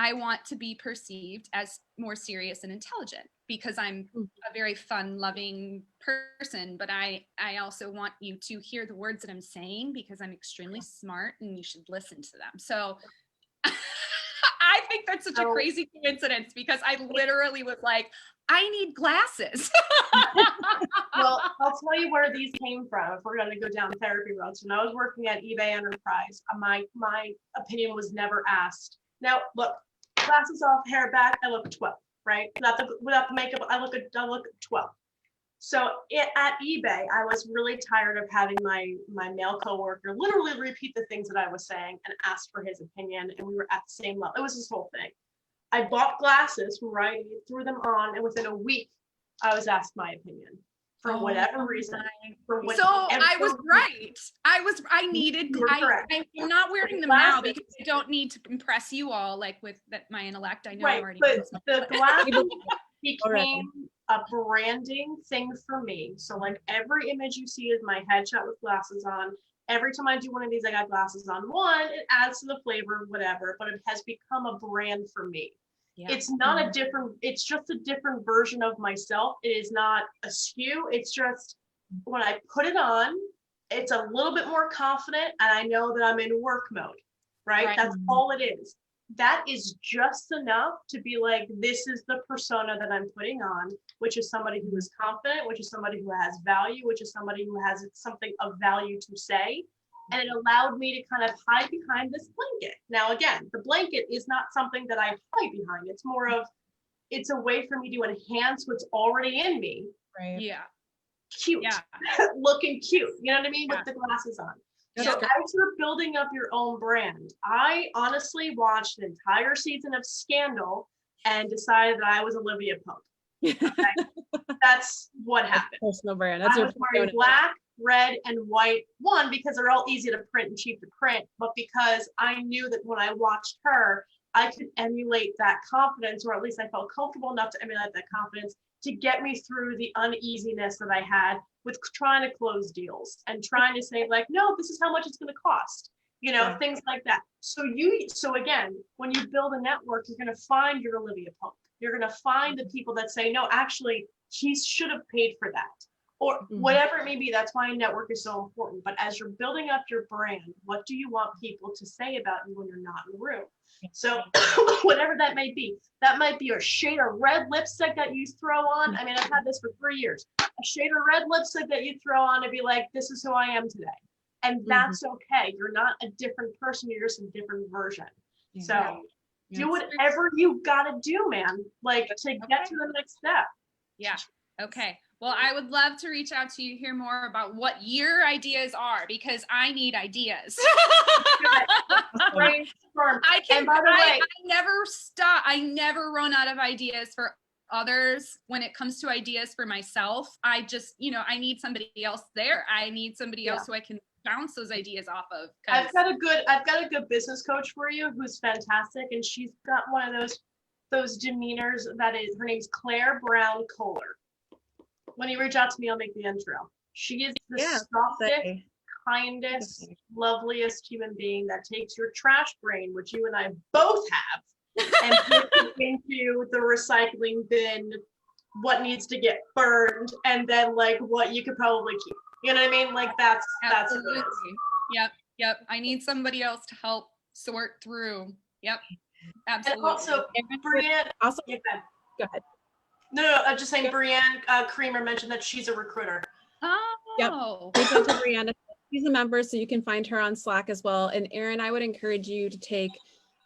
I want to be perceived as more serious and intelligent because I'm a very fun, loving person, but I also want you to hear the words that I'm saying because I'm extremely smart and you should listen to them. So I think that's such a crazy coincidence because I literally was like, I need glasses. Well, I'll tell you where these came from if we're going to go down therapy roads. When I was working at eBay Enterprise, my opinion was never asked. Now, look, glasses off, hair back, I look 12, right? Without the makeup, I look 12. So at eBay, I was really tired of having my male coworker literally repeat the things that I was saying and ask for his opinion, and we were at the same level. It was this whole thing. I bought glasses from Rite Aid, threw them on, and within a week, I was asked my opinion for whatever reason. I was right. I'm not wearing them now because I don't need to impress you all like with my intellect. I know right, I already but the glasses became a branding thing for me. So like every image you see is my headshot with glasses on. Every time I do one of these, I got glasses on. One, it adds to the flavor, whatever, but it has become a brand for me. Yeah. It's not it's just a different version of myself. It is not a skew. It's just when I put it on, it's a little bit more confident and I know that I'm in work mode, right? Right. That's all it is. That is just enough to be like, this is the persona that I'm putting on, which is somebody who is confident, which is somebody who has value, which is somebody who has something of value to say. And it allowed me to kind of hide behind this blanket. Now, again, the blanket is not something that I hide behind. It's more of, it's a way for me to enhance what's already in me. Right. Yeah. Cute, Yeah. looking cute, you know what I mean? Yeah. With the glasses on. That's So great. as you're building up your own brand, I honestly watched an entire season of Scandal and decided that I was Olivia Pope. Okay? That's what happened. Personal brand. That's I your was wearing persona. black, red, and white. One, because they're all easy to print and cheap to print, but because I knew that when I watched her, I could emulate that confidence, or at least I felt comfortable enough to emulate that confidence to get me through the uneasiness that I had with trying to close deals and trying to say like, no, this is how much it's going to cost, you know, things like that. So again, when you build a network, you're going to find your Olivia Pope. You're going to find the people that say, no, actually, he should have paid for that, or whatever it may be. That's why a network is so important. But as you're building up your brand, what do you want people to say about you when you're not in the room? So whatever that may be, that might be a shade of red lipstick that you throw on. I mean, I've had this for 3 years. A shade of red lipstick that you throw on and be like, this is who I am today. And that's okay. You're not a different person. You're just a different version. So do whatever you got to do, man, like to get to the next step. Yeah. Okay. Well, I would love to reach out to you, hear more about what your ideas are, because I need ideas. I can, I never stop. I never run out of ideas for others. When it comes to ideas for myself, I just, you know, I need somebody else there. I need somebody else who I can bounce those ideas off of. I've got a good business coach for you who's fantastic, and she's got one of those demeanors that is, her name's Claire Brown Kohler. When you reach out to me, I'll make the intro. She is the softest, kindest, loveliest human being that takes your trash brain, which you and I both have, and puts it into the recycling bin, what needs to get burned, and then like what you could probably keep. You know what I mean? Like that's Absolutely. What it is. Yep. I need somebody else to help sort through. Yep. Absolutely. And also, Brianne. Also, go ahead. No, I'm just saying. Brianne Creamer mentioned that she's a recruiter. Oh. Yep. Reach out to Brianna. She's a member, so you can find her on Slack as well. And Erin, I would encourage you to take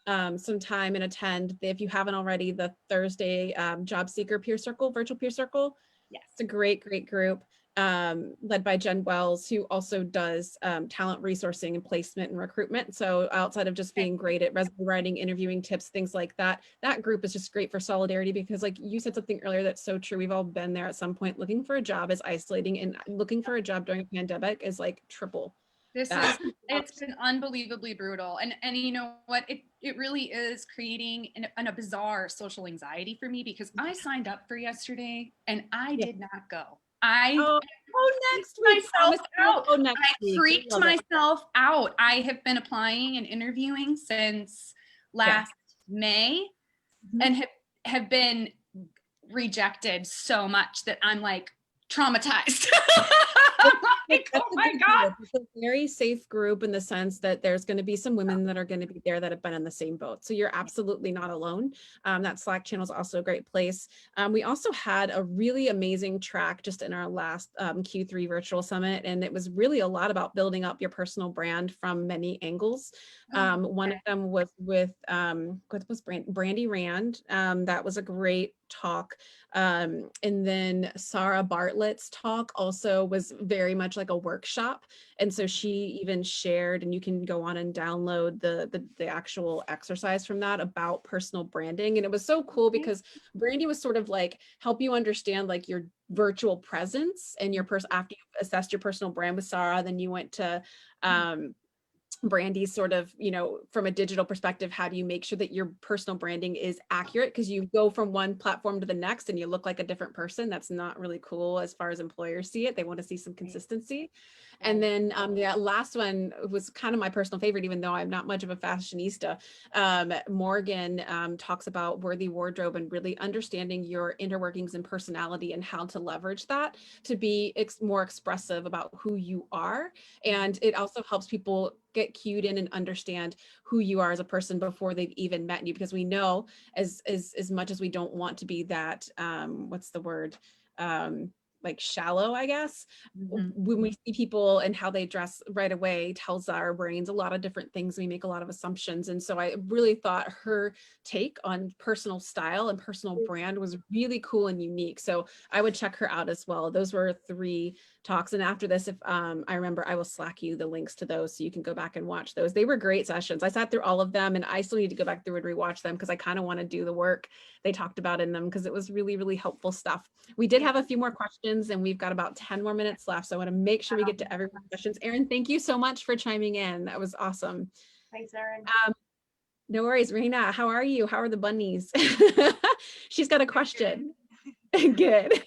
some time and attend, if you haven't already, the Thursday Job Seeker Peer Circle, virtual peer circle. Yes. It's a great group led by Jen Wells, who also does talent resourcing and placement and recruitment. So outside of just being great at resume writing, interviewing tips, things like that, that group is just great for solidarity, because like you said something earlier that's so true. We've all been there at some point. Looking for a job is isolating, and looking for a job during a pandemic is like triple. It's been unbelievably brutal. And you know what, it really is creating a bizarre social anxiety for me, because I signed up for yesterday and I did not go. I freaked myself out. I have been applying and interviewing since last May and have been rejected so much that I'm like traumatized. Like, oh my God. It's a very safe group in the sense that there's going to be some women that are going to be there that have been in the same boat. So you're absolutely not alone. That Slack channel is also a great place. We also had a really amazing track just in our last Q3 virtual summit. And it was really a lot about building up your personal brand from many angles. One of them was with, what was Brandy Rand. That was a great talk. And then Sarah Bartlett's talk also was very much like a workshop. And so she even shared, and you can go on and download the actual exercise from that about personal branding. And it was so cool because Brandy was sort of like help you understand like your virtual presence and your after you assessed your personal brand with Sarah, then you went to Brandy's sort of, you know, from a digital perspective, how do you make sure that your personal branding is accurate? Because you go from one platform to the next and you look like a different person. That's not really cool as far as employers see it. They want to see some consistency. And then the last one was kind of my personal favorite, even though I'm not much of a fashionista. Morgan talks about worthy wardrobe and really understanding your inner workings and personality and how to leverage that to be more expressive about who you are. And it also helps people get cued in and understand who you are as a person before they've even met you, because we know as much as we don't want to be that, what's the word? Like shallow, I guess. When we see people and how they dress right away tells our brains a lot of different things. We make a lot of assumptions. And so I really thought her take on personal style and personal brand was really cool and unique. So I would check her out as well. Those were 3 talks. And after this, if I remember, I will Slack you the links to those so you can go back and watch those. They were great sessions. I sat through all of them, and I still need to go back through and rewatch them because I kind of want to do the work they talked about in them, because it was really, really helpful stuff. We did have a few more questions, and we've got about 10 more minutes left. So I want to make sure we get to everyone's questions. Erin, thank you so much for chiming in. That was awesome. Thanks, Erin. No worries. Raina, how are you? How are the bunnies? She's got a question. Good.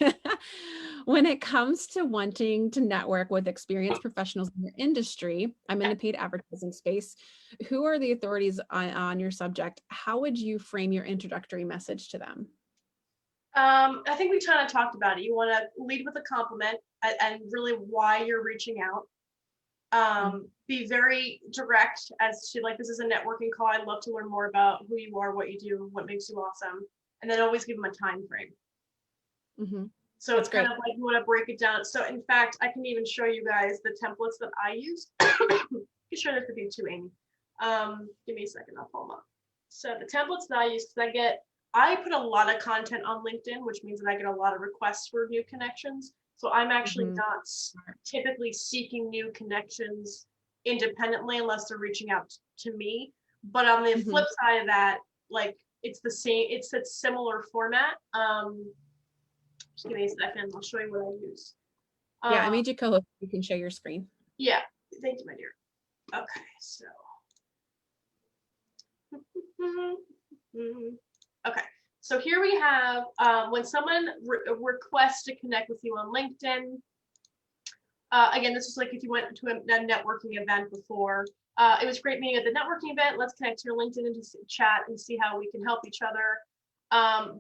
When it comes to wanting to network with experienced professionals in your industry, I'm in the paid advertising space. Who are the authorities on your subject? How would you frame your introductory message to them? I think we kind of talked about it. You want to lead with a compliment and really why you're reaching out. Be very direct as to, like, this is a networking call. I'd love to learn more about who you are, what you do, what makes you awesome. And then always give them a time frame. So it's kind of like you want to break it down. So in fact, I can even show you guys the templates that I use. I can show this with you too, Amy. Give me a second, I'll pull them up. So the templates that I use, because I put a lot of content on LinkedIn, which means that I get a lot of requests for new connections. So I'm actually not typically seeking new connections independently unless they're reaching out to me. But on the flip side of that, like, it's the same, it's a similar format. Just give me a second, I'll show you what I use. Yeah, I made you co-host. You can share your screen. Yeah, thank you, my dear. Okay, so. Okay, so here we have when someone requests to connect with you on LinkedIn. Again, this is like if you went to a networking event before. It was great meeting at the networking event. Let's connect to your LinkedIn and just chat and see how we can help each other.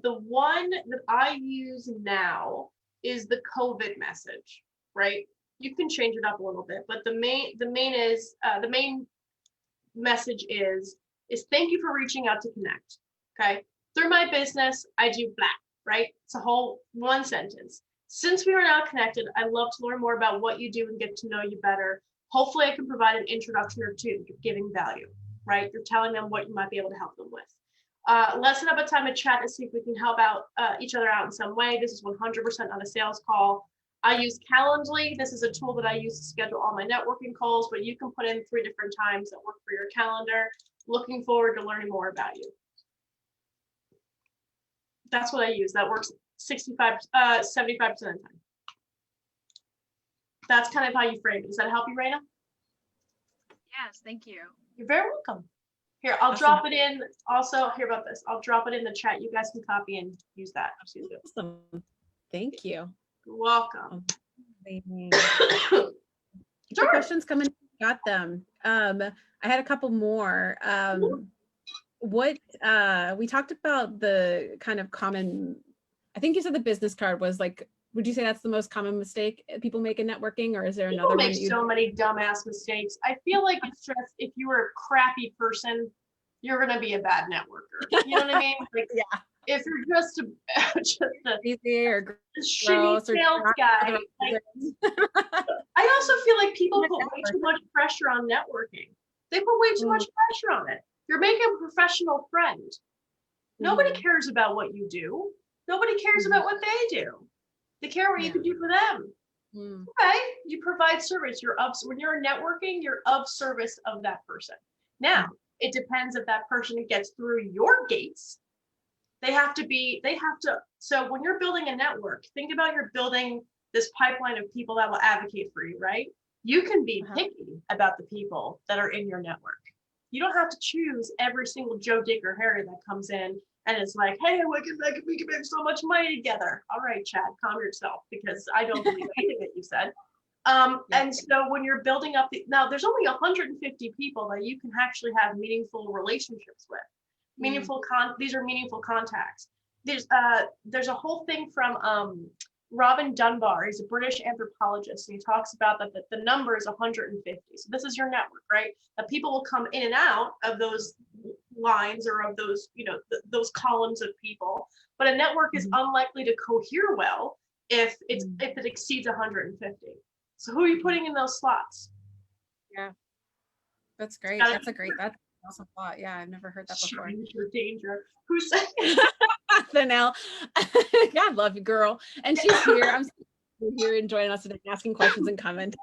The one that I use now is the COVID message, right? You can change it up a little bit, but the main message is thank you for reaching out to connect. Okay, through my business, I do blah, right? It's a whole one sentence. Since we are now connected, I'd love to learn more about what you do and get to know you better. Hopefully I can provide an introduction or two, giving value, right? You're telling them what you might be able to help them with. Let's set up a time to chat and see if we can help out each other out in some way. This is 100% not a sales call. I use Calendly. This is a tool that I use to schedule all my networking calls, but you can put in 3 different times that work for your calendar. Looking forward to learning more about you. That's what I use. That works 75% of the time. That's kind of how you frame it. Does that help you, Raina? Yes, thank you. You're very welcome. Here, I'll drop it in. Also, hear about this. I'll drop it in the chat. You guys can copy and use that. Awesome. Thank you. You're welcome. Sure. Questions coming. Got them. I had a couple more. What we talked about the kind of common, I think you said the business card was like, would you say that's the most common mistake people make in networking, or is there another one? People make so many dumbass mistakes. I feel like it's just, if you were a crappy person, you're gonna be a bad networker. You know what I mean? Like, yeah. If you're just a easy or shitty sales guy, like, I also feel like people put way too much pressure on networking. They put way too much pressure on it. You're making a professional friend. Nobody cares about what you do. Nobody cares about what they do. They care what you can do for them. Okay, you provide service. When you're networking, you're of service of that person. Now, it depends if that person gets through your gates. So when you're building a network, think about you're building this pipeline of people that will advocate for you, right? You can be picky about the people that are in your network. You don't have to choose every single Joe, Dick, or Harry that comes in and it's like, hey, we can make so much money together. All right, Chad, calm yourself, because I don't believe anything that you said. And so when you're building up now there's only 150 people that you can actually have meaningful relationships with. These are meaningful contacts. There's a whole thing from Robin Dunbar. He's a British anthropologist, and he talks about that the number is 150. So this is your network, right? That people will come in and out of those lines or of those, those columns of people. But a network is unlikely to cohere well if it exceeds 150. So who are you putting in those slots? Yeah, that's great. That's an awesome thought. Yeah, I've never heard that before. Danger. Who said Danelle? God love you, girl. And she's here. I'm here and joining us today, asking questions and commenting.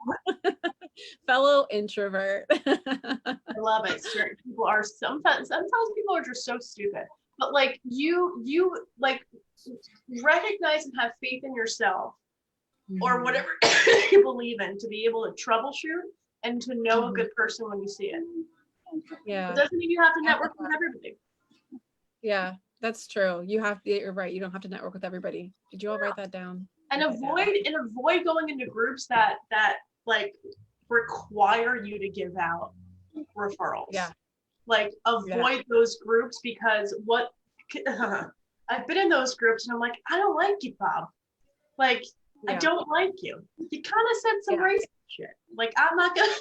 Fellow introvert. I love it. Certain people are sometimes people are just so stupid. But like you like recognize and have faith in yourself or whatever you believe in to be able to troubleshoot and to know a good person when you see it. Yeah. It doesn't mean you have to network with everybody. Yeah, that's true. You're right. You don't have to network with everybody. Did you all write that down? And avoid going into groups that like require you to give out referrals. Yeah. Like avoid those groups because I've been in those groups and I'm like, I don't like you, Bob. Like, I don't like you. You kind of said some racist shit. Like, I'm not gonna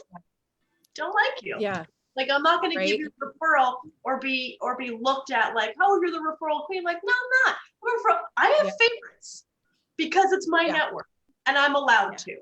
don't like you. Yeah. Like, I'm not gonna give you a referral or be looked at like, oh, you're the referral queen. Like, no, I'm not. I have favorites because it's my network and I'm allowed to.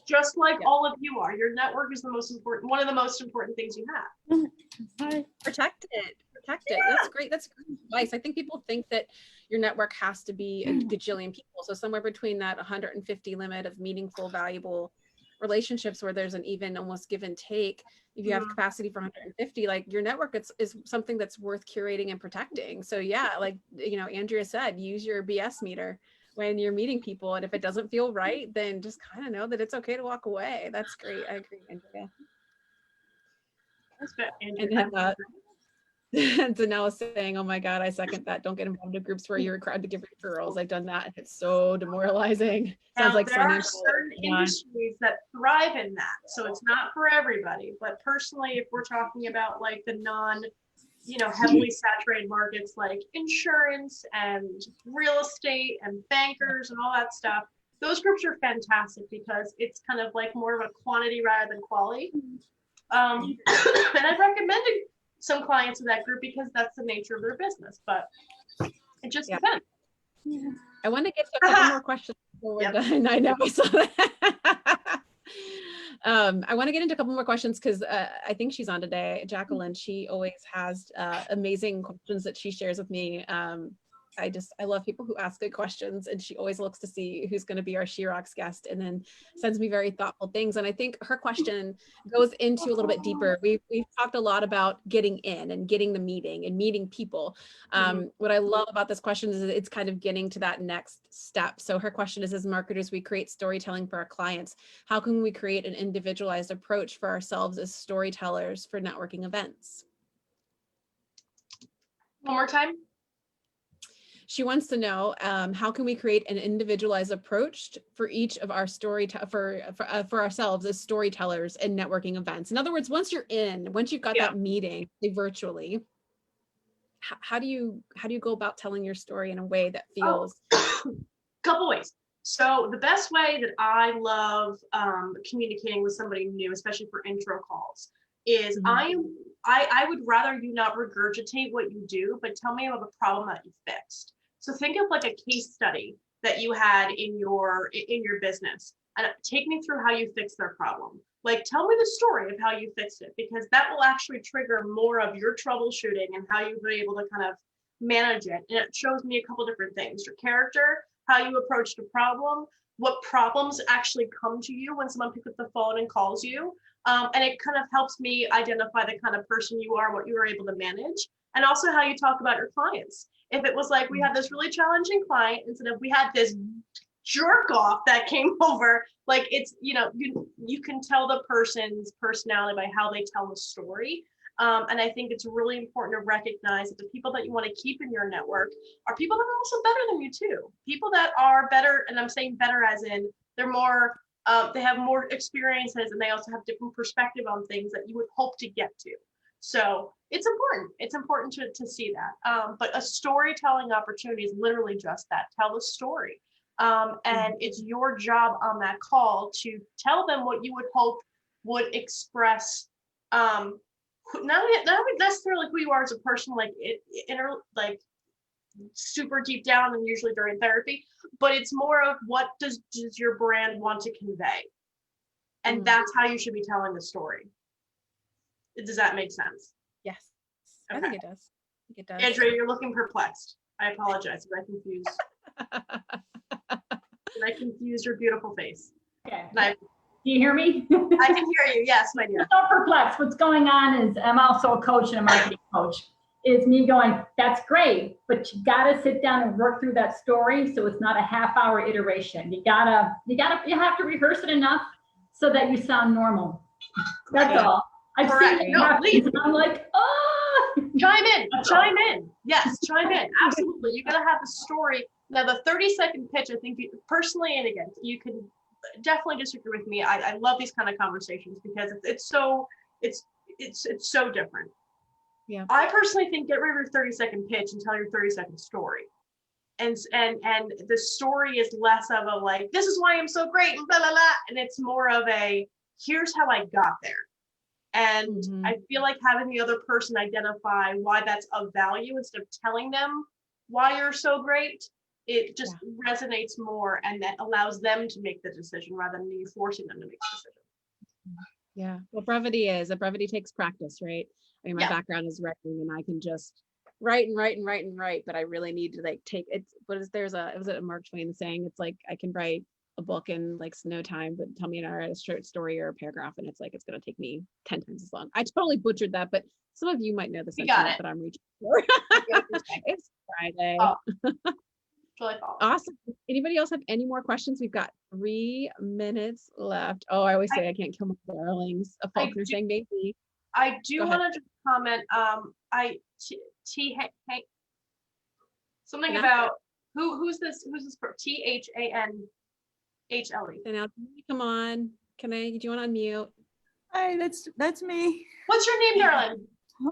Just like all of you are. Your network is one of the most important things you have. Protect it. That's great. That's great advice. I think people think that your network has to be a gajillion people. So somewhere between that 150 limit of meaningful, valuable relationships where there's an even almost give and take. If you have capacity for 150, like your network is something that's worth curating and protecting. So yeah, like, Andrea said, use your BS meter when you're meeting people. And if it doesn't feel right, then just kind of know that it's okay to walk away. That's great. I agree, Andrea. That's good, Andrea. And Danelle is saying, oh my God, I second that. Don't get involved in groups where you're required to give referrals. I've done that. It's so demoralizing. Sounds like there are certain industries that thrive in that. So it's not for everybody. But personally, if we're talking about like the heavily saturated markets like insurance and real estate and bankers and all that stuff, those groups are fantastic because it's kind of like more of a quantity rather than quality. And I've recommended some clients in that group because that's the nature of their business, but it just depends. I want to get to a couple more questions before we're done. I know. I want to get into a couple more questions because I think she's on today. Jacqueline, she always has amazing questions that she shares with me. I love people who ask good questions, and she always looks to see who's going to be our She Rocks guest and then sends me very thoughtful things. And I think her question goes into a little bit deeper. We've talked a lot about getting in and getting the meeting and meeting people. What I love about this question is it's kind of getting to that next step. So her question is, as marketers, we create storytelling for our clients. How can we create an individualized approach for ourselves as storytellers for networking events? One more time. She wants to know, how can we create an individualized approach for each of our for ourselves as storytellers in networking events? In other words, once you've got that meeting virtually, how do you go about telling your story in a way that feels? Couple ways. So the best way that I love communicating with somebody new, especially for intro calls, is I would rather you not regurgitate what you do, but tell me about the problem that you fixed. So think of like a case study that you had in your business and take me through how you fixed their problem. Like, tell me the story of how you fixed it, because that will actually trigger more of your troubleshooting and how you've been able to kind of manage it. And it shows me a couple different things: your character, how you approached a problem, what problems actually come to you when someone picks up the phone and calls you. And it kind of helps me identify the kind of person you are, what you were able to manage, and also how you talk about your clients. If it was like we had this really challenging client instead of we had this jerk off that came over, like it's, you can tell the person's personality by how they tell the story. And I think it's really important to recognize that the people that you want to keep in your network are people that are also better than you too. People that are better, and I'm saying better as in they're more They have more experiences, and they also have different perspective on things that you would hope to get to. So it's important. It's important to see that. But a storytelling opportunity is literally just that. Tell a story. And it's your job on that call to tell them what you would hope would express not necessarily who you are as a person, like super deep down, and usually during therapy, but it's more of what does your brand want to convey, and that's how you should be telling the story. Does that make sense? Yes, Okay. I think it does. I think it does. Andrea, you're looking perplexed. I apologize if I confused. I confused your beautiful face. Okay. And Do you hear me? I can hear you. Yes, my dear. I'm not perplexed. What's going on is I'm also a coach and a marketing coach. Is me going, that's great, but you gotta sit down and work through that story so it's not a half-hour iteration. You have to rehearse it enough so that you sound normal. That's all. I've Correct. seen it No, happen, please. and I'm like, oh. Chime in. Yes, chime in. Absolutely. You gotta have a story. Now the 30-second pitch, I think personally, and again, you can definitely disagree with me. I love these kind of conversations because it's so different. Yeah. I personally think get rid of your 30-second pitch and tell your 30-second story. And the story is less of a like, this is why I'm so great, and blah, blah, blah. And it's more of a, here's how I got there. And I feel like having the other person identify why that's of value instead of telling them why you're so great, it just resonates more, and that allows them to make the decision rather than you forcing them to make the decision. Yeah. Well, brevity takes practice, right? I mean, my background is writing, and I can just write, but I really need to like take it. It was a Mark Twain saying, it's like, I can write a book in like no time, but tell me to write a short story or a paragraph, and it's like, it's going to take me 10 times as long. I totally butchered that, but some of you might know the sentiment that I'm reaching for. It's Friday. Oh. Really Awesome. Anybody else have any more questions? We've got 3 minutes left. Oh, I always say I can't kill my darlings. A Faulkner saying maybe. I do want to just comment. Something about who's this? THANHLE. Now, come on. Do you want to unmute? Hi, that's me. What's your name, darling?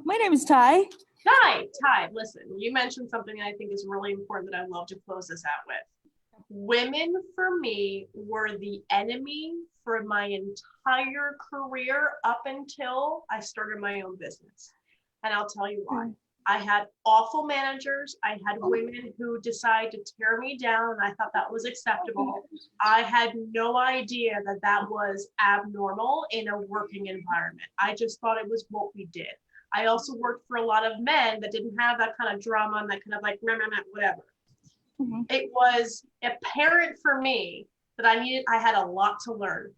My name is Ty. Ty, listen, you mentioned something I think is really important that I'd love to close this out with. Women, for me, were the enemy for my entire career up until I started my own business. And I'll tell you why. I had awful managers. I had women who decided to tear me down, and I thought that was acceptable. I had no idea that that was abnormal in a working environment. I just thought it was what we did. I also worked for a lot of men that didn't have that kind of drama and that kind of like, whatever. It was apparent for me that I had a lot to learn.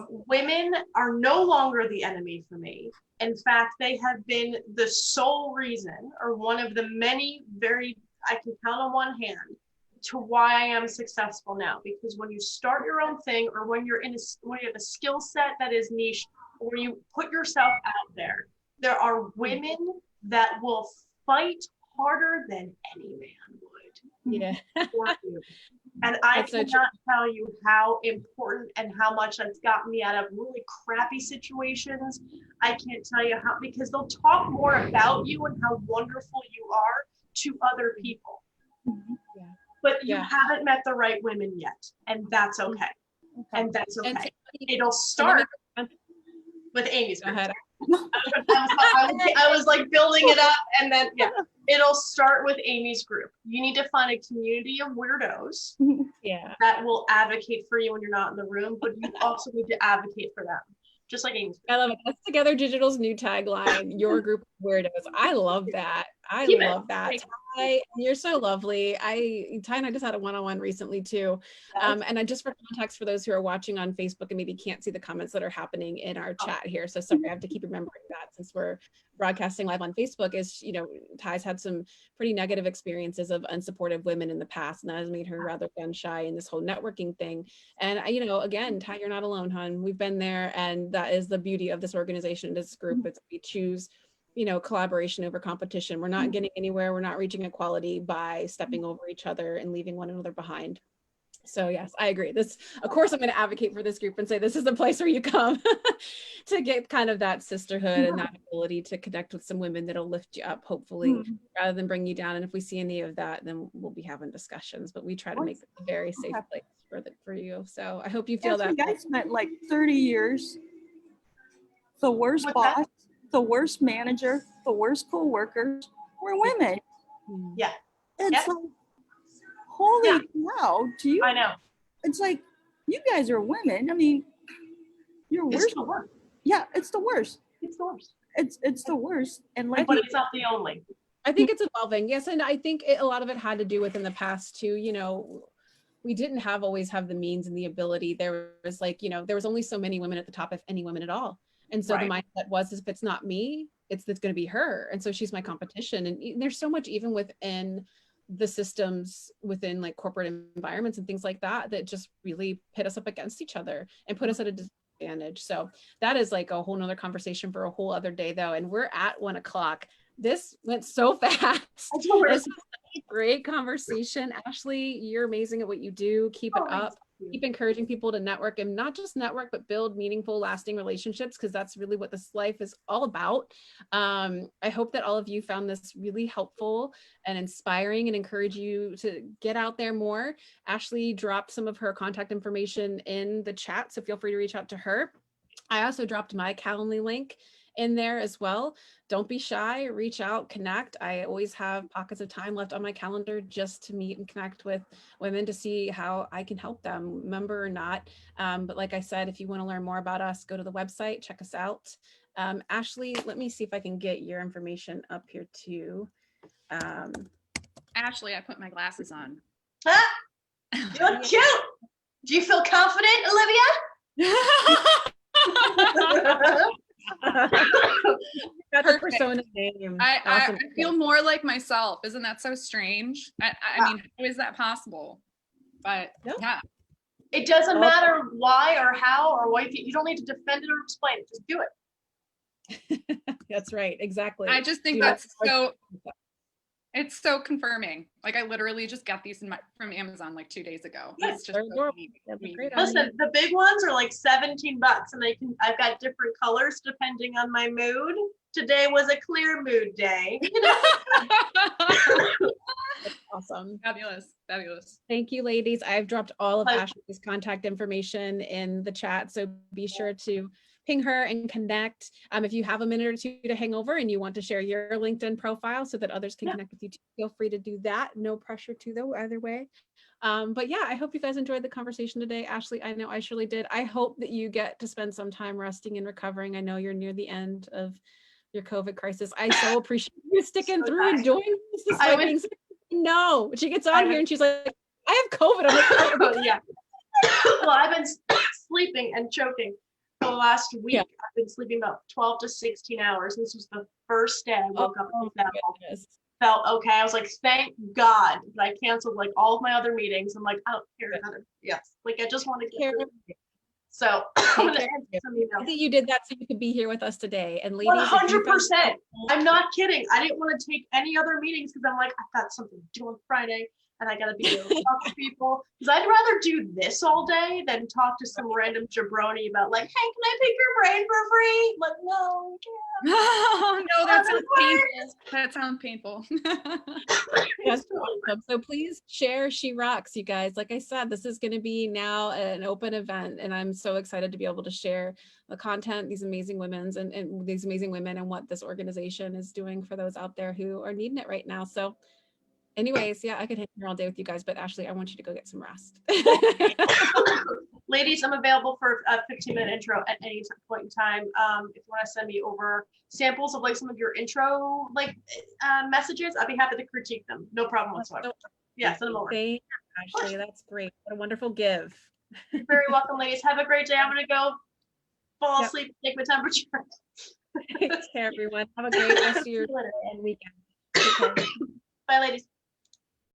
Women are no longer the enemy for me. In fact, they have been the sole reason, or one of the many I can count on one hand, to why I am successful now. Because when you start your own thing, or when you have a skill set that is niche, or you put yourself out there are women that will fight harder than any man would for you. And I cannot tell you how important and how much that's gotten me out of really crappy situations. I can't tell you how, because they'll talk more about you and how wonderful you are to other people. But you haven't met the right women yet, and that's okay. And that's okay. It'll start with Amy's group. I was like building it up, and then it'll start with Amy's group. You need to find a community of weirdos that will advocate for you when you're not in the room, but you also need to advocate for them, just like Amy's group. I love it. That's Together Digital's new tagline, your group of weirdos. I love that. I love that. Ty, you're so lovely. Ty and I just had a one-on-one recently too. And I just, for context, for those who are watching on Facebook and maybe can't see the comments that are happening in our chat here. So sorry, I have to keep remembering that since we're broadcasting live on Facebook, is, Ty's had some pretty negative experiences of unsupportive women in the past, and that has made her rather gun shy in this whole networking thing. And again, Ty, you're not alone, hon. We've been there, and that is the beauty of this organization, this group. It's we choose collaboration over competition. We're not getting anywhere. We're not reaching equality by stepping over each other and leaving one another behind. So yes, I agree. This, of course, I'm going to advocate for this group and say this is the place where you come to get kind of that sisterhood and that ability to connect with some women that'll lift you up, hopefully, rather than bring you down. And if we see any of that, then we'll be having discussions. But we try to make it a very safe place for you. So I hope you feel that. You guys spent like 30 years. The worst What's boss, that? the worst manager, the worst co-workers were women. Yeah. It's Yep. like, holy cow, do you? I know. It's like, you guys are women. I mean, you're It's worse. the worst. Yeah, it's the worst. It's the worst. It's the worst. And like, But it's not the only. I think it's evolving. Yes. And I think a lot of it had to do with in the past too, you know, we didn't always have the means and the ability. There was like, you know, there was only so many women at the top, if any women at all. And so the mindset was, if it's not me, it's going to be her. And so she's my competition. And there's so much even within the systems within like corporate environments and things like that, that just really pit us up against each other and put us at a disadvantage. So that is like a whole nother conversation for a whole other day though. And we're at 1 o'clock. This went so fast. This was a great conversation. Ashley, you're amazing at what you do. Keep it up. Keep encouraging people to network, and not just network, but build meaningful, lasting relationships, because that's really what this life is all about. I hope that all of you found this really helpful and inspiring and encourage you to get out there more. Ashley dropped some of her contact information in the chat, so feel free to reach out to her. I also dropped my Calendly link in there as well. Don't be shy, reach out, connect. I always have pockets of time left on my calendar just to meet and connect with women to see how I can help them, member or not. But like I said, if you want to learn more about us, go to the website, check us out. Ashley, let me see if I can get your information up here too. Ashley, I put my glasses on. Ah, you look cute. Do you feel confident, Olivia? That's a persona name. I feel more like myself. Isn't that so strange? I mean, how is that possible? But yeah. It doesn't matter why or how or what you don't need to defend it or explain it. Just do it. That's right. Exactly. I just think that's so, it's so confirming. Like I literally just got these from Amazon like 2 days ago. It's just so listen, the big ones are like $17 and I've got different colors depending on my mood. Today was a clear mood day. Awesome. Fabulous. Thank you, ladies. I've dropped all of Ashley's contact information in the chat, so be sure to ping her and connect. If you have a minute or two to hang over and you want to share your LinkedIn profile so that others can connect with you too, feel free to do that. No pressure to though, either way. But yeah, I hope you guys enjoyed the conversation today. Ashley, I know I surely did. I hope that you get to spend some time resting and recovering. I know you're near the end of your COVID crisis. I so appreciate you sticking through and doing this despite being sick. No, she gets on here and she's like, I have COVID. I'm like, yeah. Well, I've been sleeping and choking for the last week. I've been sleeping about 12 to 16 hours. This was the first day I woke up and felt okay. I was like, thank God that I canceled like all of my other meetings. I'm like, I don't care another. Yes. Like I just want to get so I'm gonna end some emails. That you did that so you could be here with us today. And ladies, 100%. I'm not kidding. I didn't want to take any other meetings because I'm like, I've got something to do on Friday and I gotta be able to talk to people. Because I'd rather do this all day than talk to some random jabroni about like, hey, can I pick your brain for free? Like, no, I can't. No, that sounds painful. That sounds painful. Yes, so please share She Rocks, you guys. Like I said, this is going to be now an open event, and I'm so excited to be able to share the content, these amazing women and these amazing women and what this organization is doing for those out there who are needing it right now. So anyways, yeah, I could hang here all day with you guys, but Ashley, I want you to go get some rest. Ladies, I'm available for a 15-minute intro at any point in time. If you want to send me over samples of like some of your intro like messages, I'd be happy to critique them. No problem whatsoever. Yeah, send them over. Thank you, Ashley. That's great. What a wonderful give. You're very welcome, ladies. Have a great day. I'm gonna go fall asleep, take my temperature. Take care, everyone. Have a great rest of your day and weekend. Bye, ladies.